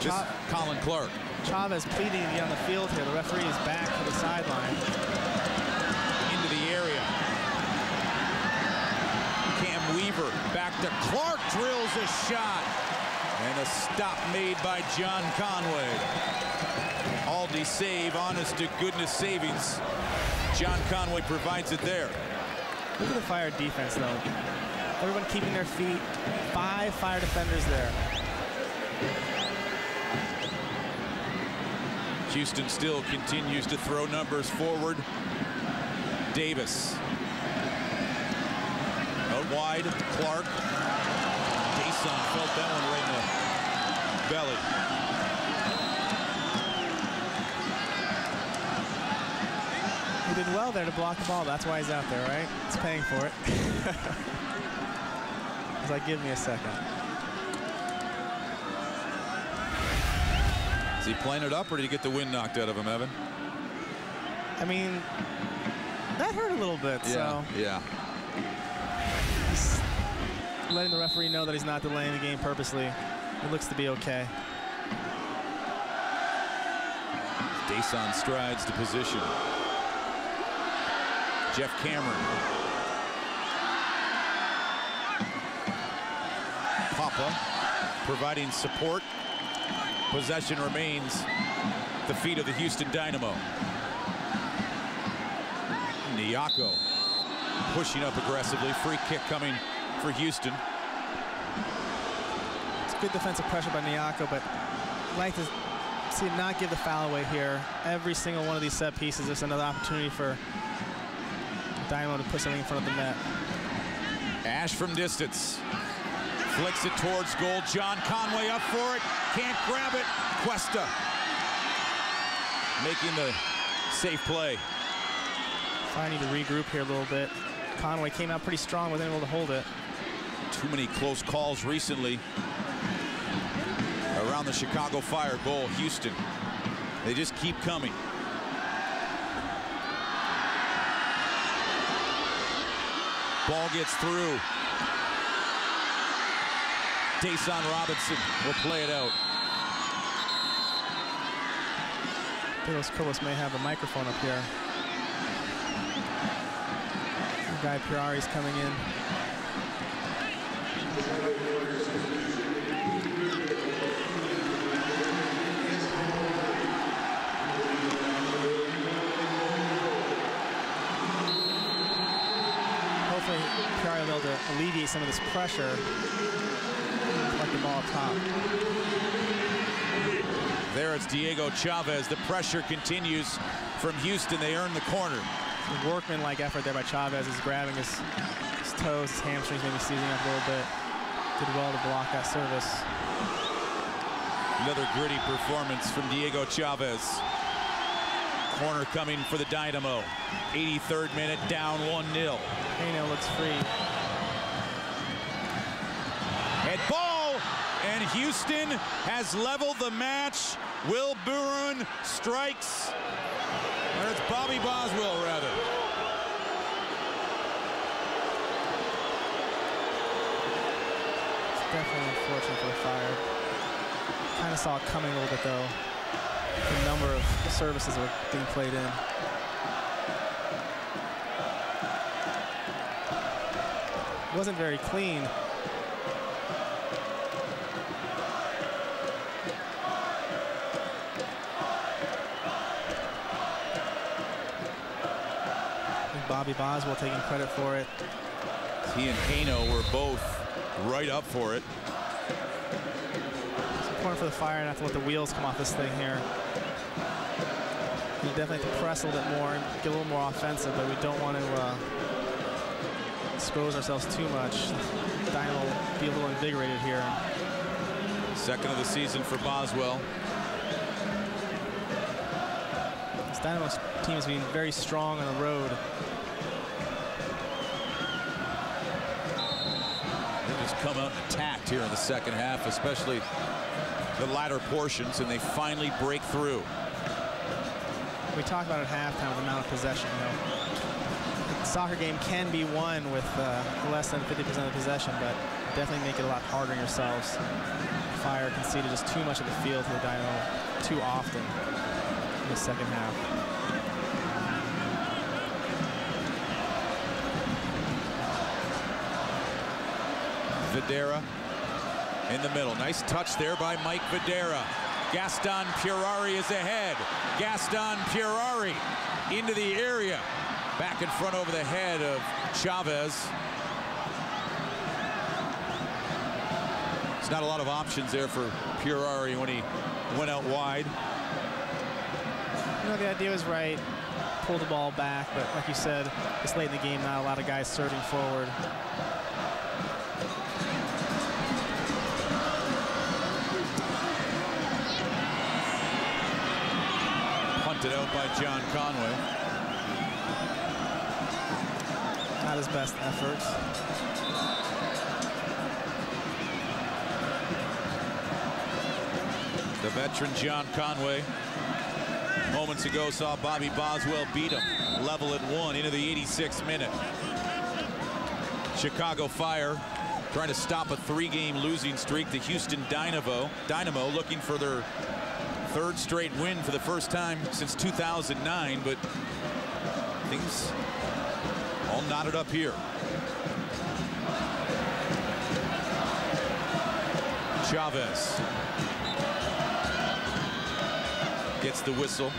Just Colin Clark. Chavez pleading to be on the field here. The referee is back to the sideline. Into the area. Cam Weaver back to Clark, drills a shot. And a stop made by John Conway. Aldi save, honest to goodness savings. John Conway provides it there. Look at the Fire defense, though. Everyone keeping their feet. 5 Fire defenders there. Houston still continues to throw numbers forward. Davis. Out wide, Clark. Dason felt that one right in the belly. He did well there to block the ball. That's why he's out there, right? He's paying for it. He's like, give me a second. Is he playing it up, or did he get the wind knocked out of him, Evan? I mean, that hurt a little bit, so. Yeah. He's letting the referee know that he's not delaying the game purposely. It looks to be okay. Dason strides to position. Jeff Cameron. Papa providing support. Possession remains the feet of the Houston Dynamo. Nyako pushing up aggressively. Free kick coming for Houston. It's good defensive pressure by Nyako, but I'd like to see him not give the foul away here. Every single one of these set pieces is another opportunity for Dynamo to put something in front of the net. Ash from distance. Flicks it towards goal. John Conway up for it. Can't grab it. Cuesta making the safe play. I need to regroup here a little bit. Conway came out pretty strong, wasn't able to hold it. Too many close calls recently around the Chicago Fire goal. Houston, they just keep coming. Ball gets through. Dason Robinson will play it out. De Los Cobos may have a microphone up here. The guy Pirari's coming in. Hopefully, Peoria will be able to alleviate some of this pressure. Like the ball top. There it's Diego Chavez. The pressure continues from Houston. They earn the corner. A workman-like effort there by Chavez. He's grabbing his toes, his hamstrings maybe seizing up a little bit. Did well to block that service. Another gritty performance from Diego Chavez. Corner coming for the Dynamo. 83rd minute, down 1-0. Payno looks free. Head ball, and Houston has leveled the match. Will Buren strikes. Or it's Bobby Boswell, rather. It's definitely unfortunate for the Fire. Kind of saw it coming a little bit, though. The number of services that were being played in. Wasn't very clean. Bobby Boswell taking credit for it. He and Payno were both right up for it. It's important for the Fire not to let the wheels come off this thing here. We definitely have to press a little bit more and get a little more offensive, but we don't want to expose ourselves too much. Dynamo will be a little invigorated here. Second of the season for Boswell. This Dynamo team has been very strong on the road. Come out and attacked here in the second half, especially the latter portions, and they finally break through. We talked about at halftime the amount of possession. You know, the soccer game can be won with less than 50% of the possession, but definitely make it a lot harder on yourselves. Fire conceded just too much of the field to the Dynamo too often in the second half. Videra in the middle. Nice touch there by Mike Videra. Gaston Purari is ahead. Gaston Purari into the area. Back in front over the head of Chavez. There's not a lot of options there for Purari when he went out wide. You know, the idea was right. Pull the ball back, but like you said, it's late in the game, not a lot of guys surging forward. Punted out by John Conway. Not his best effort. The veteran John Conway moments ago saw Bobby Boswell beat him. Level at 1 into the 86th minute. Chicago Fire trying to stop a 3-game losing streak. The Houston Dynamo looking for their third straight win for the first time since 2009, but things all knotted up here. Chavez gets the whistle.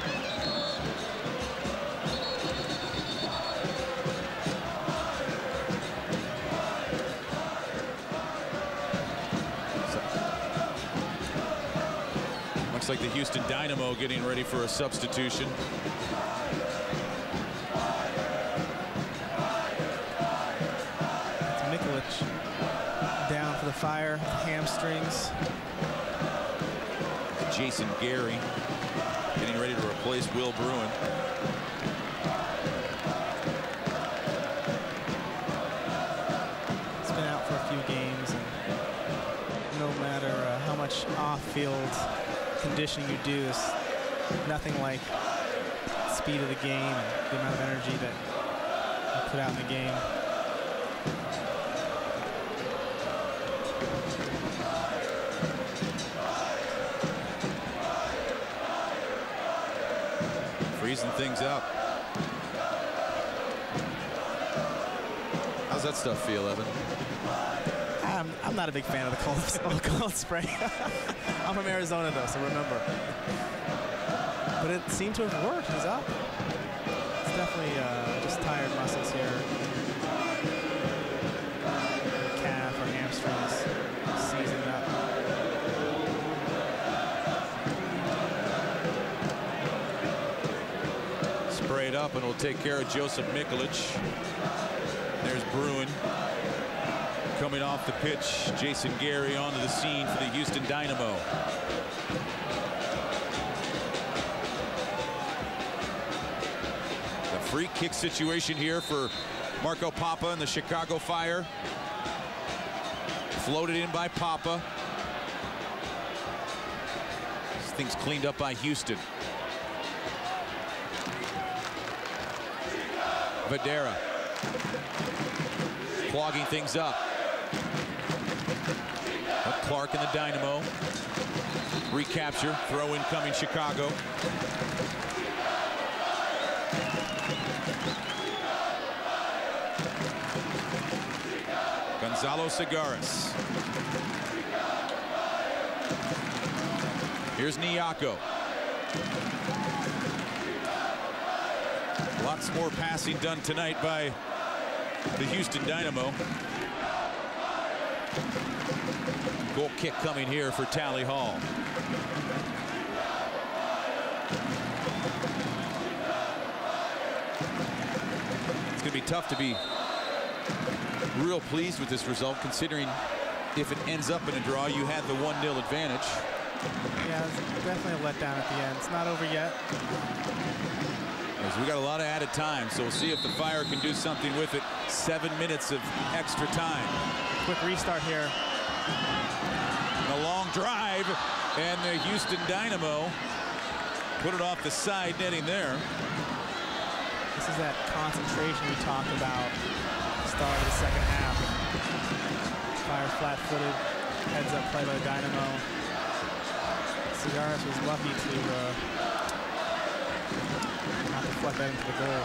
Looks like the Houston Dynamo getting ready for a substitution. It's Mikulic down for the Fire, hamstrings. Jason Gary getting ready to replace Will Bruin. He's been out for a few games, and no matter how much off-field conditioning you do, is nothing like the speed of the game and the amount of energy that you put out in the game. Freezing things up. How's that stuff feel, Evan? I'm not a big fan of the cold spray. I'm from Arizona, though, so remember. But it seemed to have worked. He's up. It's definitely just tired muscles here. Calf or hamstrings seasoned up. Sprayed up, and will take care of Josip Mikulic. There's Bruin. Coming off the pitch, Jason Gary onto the scene for the Houston Dynamo. The free kick situation here for Marco Papa and the Chicago Fire. Floated in by Papa. This thing's cleaned up by Houston. Videra clogging things up. But Clark and the Dynamo. Recapture, throw in coming Chicago. Gonzalo Segares. Here's Nyako. Lots more passing done tonight by the Houston Dynamo. Goal kick coming here for Tally Hall. It's going to be tough to be real pleased with this result, considering if it ends up in a draw, you had the 1-0 advantage. Yeah, it's definitely a letdown at the end. It's not over yet. We got a lot of added time, so we'll see if the Fire can do something with it. 7 minutes of extra time. Quick restart here. And a long drive, and the Houston Dynamo put it off the side netting there. This is that concentration we talked about at the start of the second half. Fire flat-footed, heads-up play by the Dynamo. Segares was lucky to not deflect that into the goal.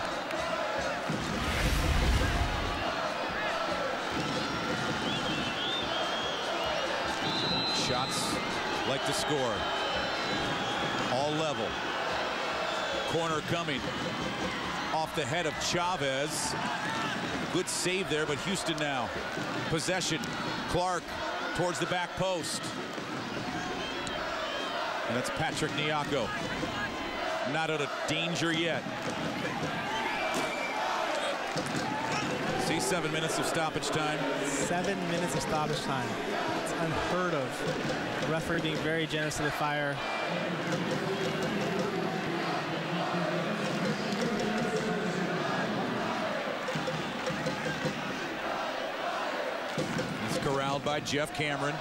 Shots like to score. All level. Corner coming off the head of Chavez. Good save there, but Houston now. Possession. Clark towards the back post. And that's Patrick Nyako. Not out of danger yet. See, 7 minutes of stoppage time. 7 minutes of stoppage time. It's unheard of. The referee being very generous to the Fire. He's corralled by Jeff Cameron.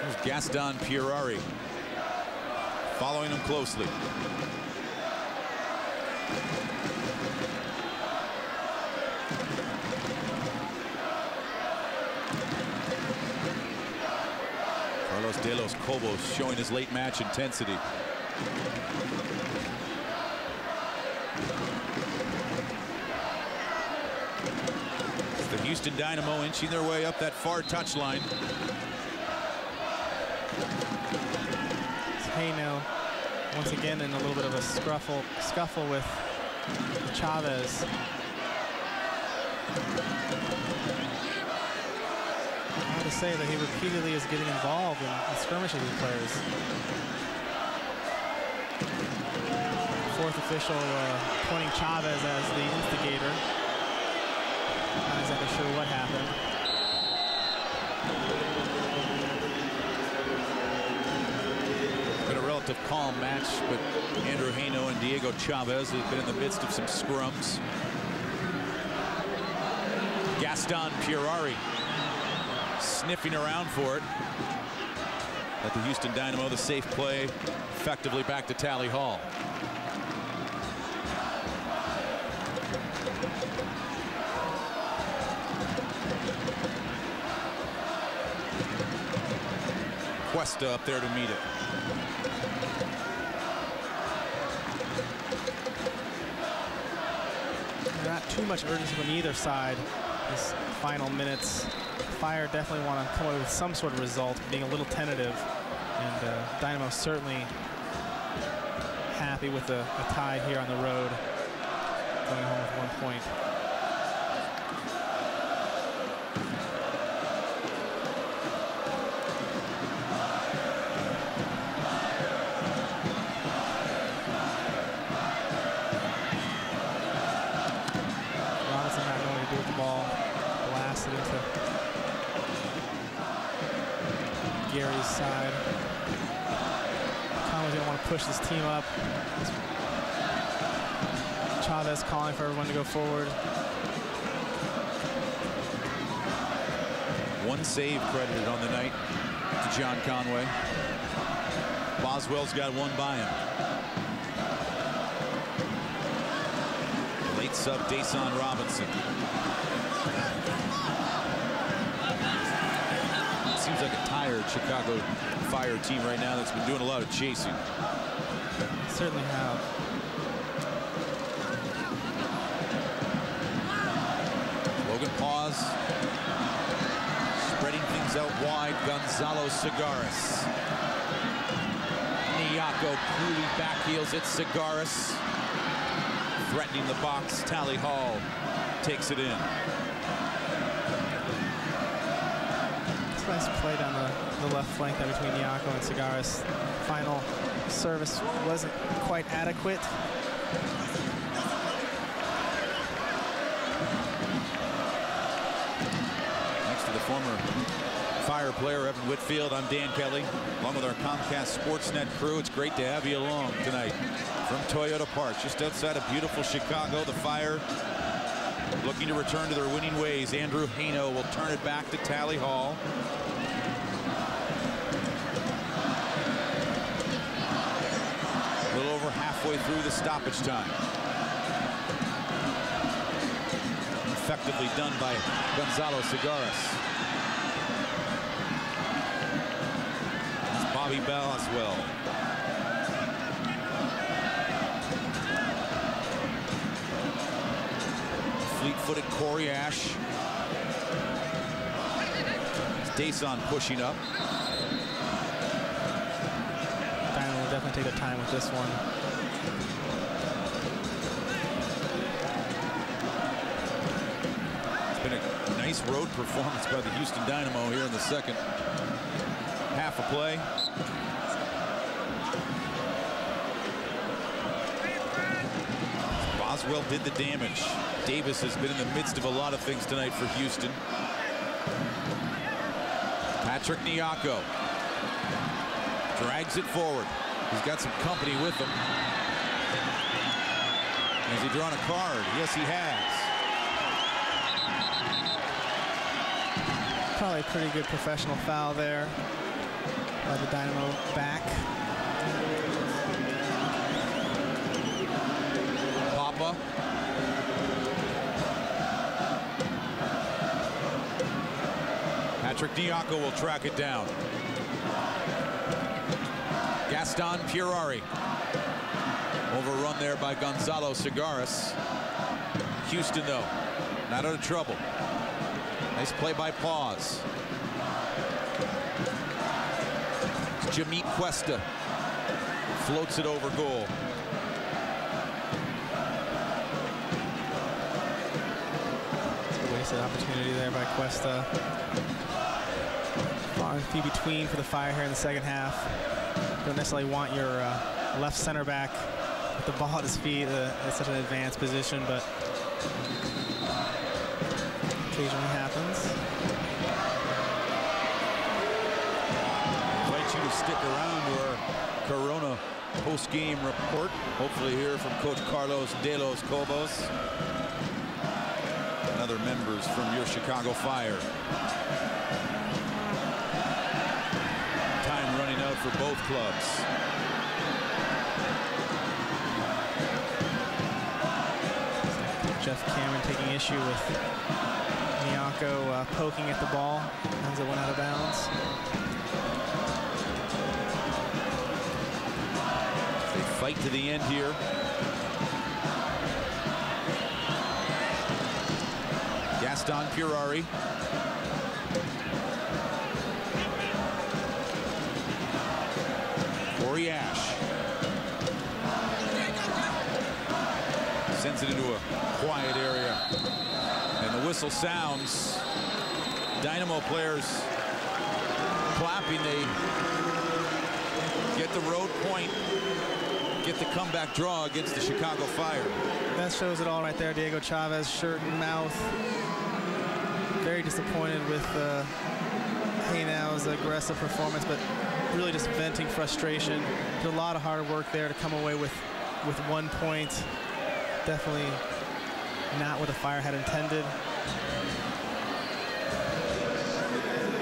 There's Gaston Pierari following him closely. Carlos de los Cobos showing his late match intensity. It's the Houston Dynamo inching their way up that far touchline. Hayno once again in a little bit of a scuffle with Chavez. I have to say that he repeatedly is getting involved in skirmishes with players. Fourth official pointing Chavez as the instigator. Not exactly sure what happened. Been a relative calm match, but Andrew Hayno and Diego Chavez have been in the midst of some scrums. Gaston Pierari sniffing around for it. At the Houston Dynamo, the safe play effectively back to Tally Hall. Cuesta up there to meet it. Not too much urgency from either side. This final minutes, Fire definitely want to come up with some sort of result, being a little tentative. And Dynamo certainly happy with a tie here on the road, going home with 1 point. Robinson not knowing what to do with the ball. Blasted into Gary's side. Conway's going to want to push this team up. Chavez calling for everyone to go forward. One save credited on the night to John Conway. Boswell's got one by him. Late sub Dason Robinson. Seems like a tired Chicago Fire team right now that's been doing a lot of chasing. Certainly have. Logan pause. Spreading things out wide. Gonzalo Cigares. Nyako coolly backheels it. Cigares threatening the box. Tally Hall takes it in. Nice play down the left flank there between Nyako and Cigares. Final service wasn't quite adequate. Next to the former Fire player Evan Whitfield, I'm Dan Kelly, along with our Comcast Sportsnet crew. It's great to have you along tonight from Toyota Park, just outside of beautiful Chicago. The Fire looking to return to their winning ways. Andrew Haino will turn it back to Tally Hall. A little over halfway through the stoppage time. Effectively done by Gonzalo Cigares. It's Bobby Boswell. Fleet-footed Corey Ash. Dason pushing up. Dynamo will definitely take their time with this one. It's been a nice road performance by the Houston Dynamo here in the second half of play. Boswell did the damage. Davis has been in the midst of a lot of things tonight for Houston. Patrick Nyako drags it forward. He's got some company with him. Has he drawn a card? Yes, he has. Probably a pretty good professional foul there by the Dynamo back. Papa. Patrick Nyako will track it down. Gaston Purari. Overrun there by Gonzalo Cigares. Houston, though, not out of trouble. Nice play by Pause. Jamit Cuesta floats it over goal. Wasted opportunity there by Cuesta. Far and few between for the Fire here in the second half. Don't necessarily want your left center back with the ball at his feet at such an advanced position, but occasionally happens. I invite you to stick around to our Corona post-game report. Hopefully hear from Coach Carlos De Los Cobos and other members from your Chicago Fire. Time running out for both clubs. Jeff Cameron taking issue with Nyako poking at the ball as it went out of bounds. They fight to the end here. Gaston Purari. Sends it into a quiet area. And the whistle sounds. Dynamo players clapping. They get the road point, get the comeback draw against the Chicago Fire. That shows it all right there. Diego Chavez, shirt and mouth. Very disappointed with Haynau's aggressive performance, but really just venting frustration. Did a lot of hard work there to come away with 1 point. Definitely not what the Fire had intended.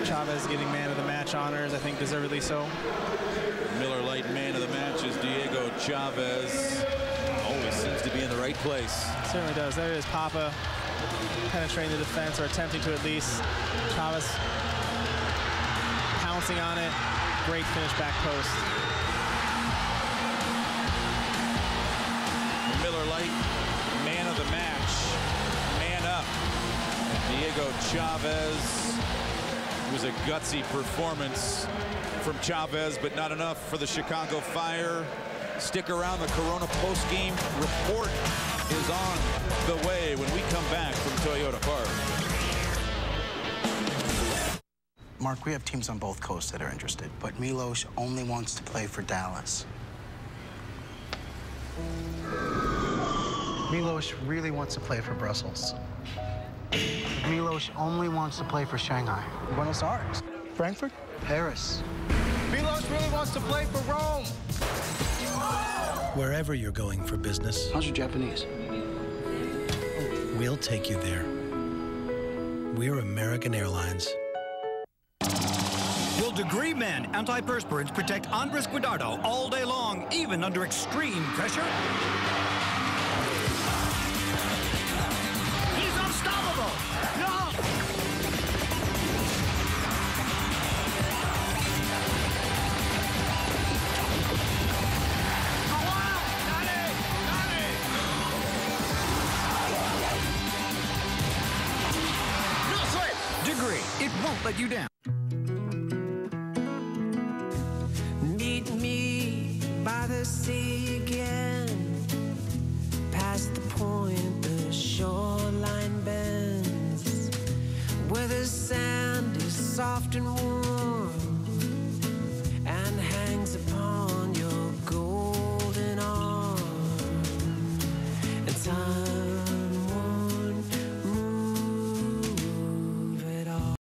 Chavez getting man of the match honors, I think deservedly so. Miller Lite man of the match is Diego Chavez. Always seems to be in the right place. Certainly does. There it is, Papa penetrating the defense, or attempting to at least. Chavez pouncing on it. Great finish back post. Miller Lite man of the match. Man up. Diego Chavez. It was a gutsy performance from Chavez, but not enough for the Chicago Fire. Stick around. The Corona post-game report is on the way when we come back from Toyota Park. Mark, we have teams on both coasts that are interested, but Milos only wants to play for Dallas. Milos really wants to play for Brussels. Milos only wants to play for Shanghai. Buenos Aires. Frankfurt. Paris. Milos really wants to play for Rome. Wherever you're going for business. How's your Japanese? We'll take you there. We're American Airlines. Will Degree Men antiperspirants protect Andres Guardado all day long, even under extreme pressure? He's unstoppable! No! Degree, it won't let you down. Meet me by the sea again, past the point the shoreline bends, where the sand is soft and warm.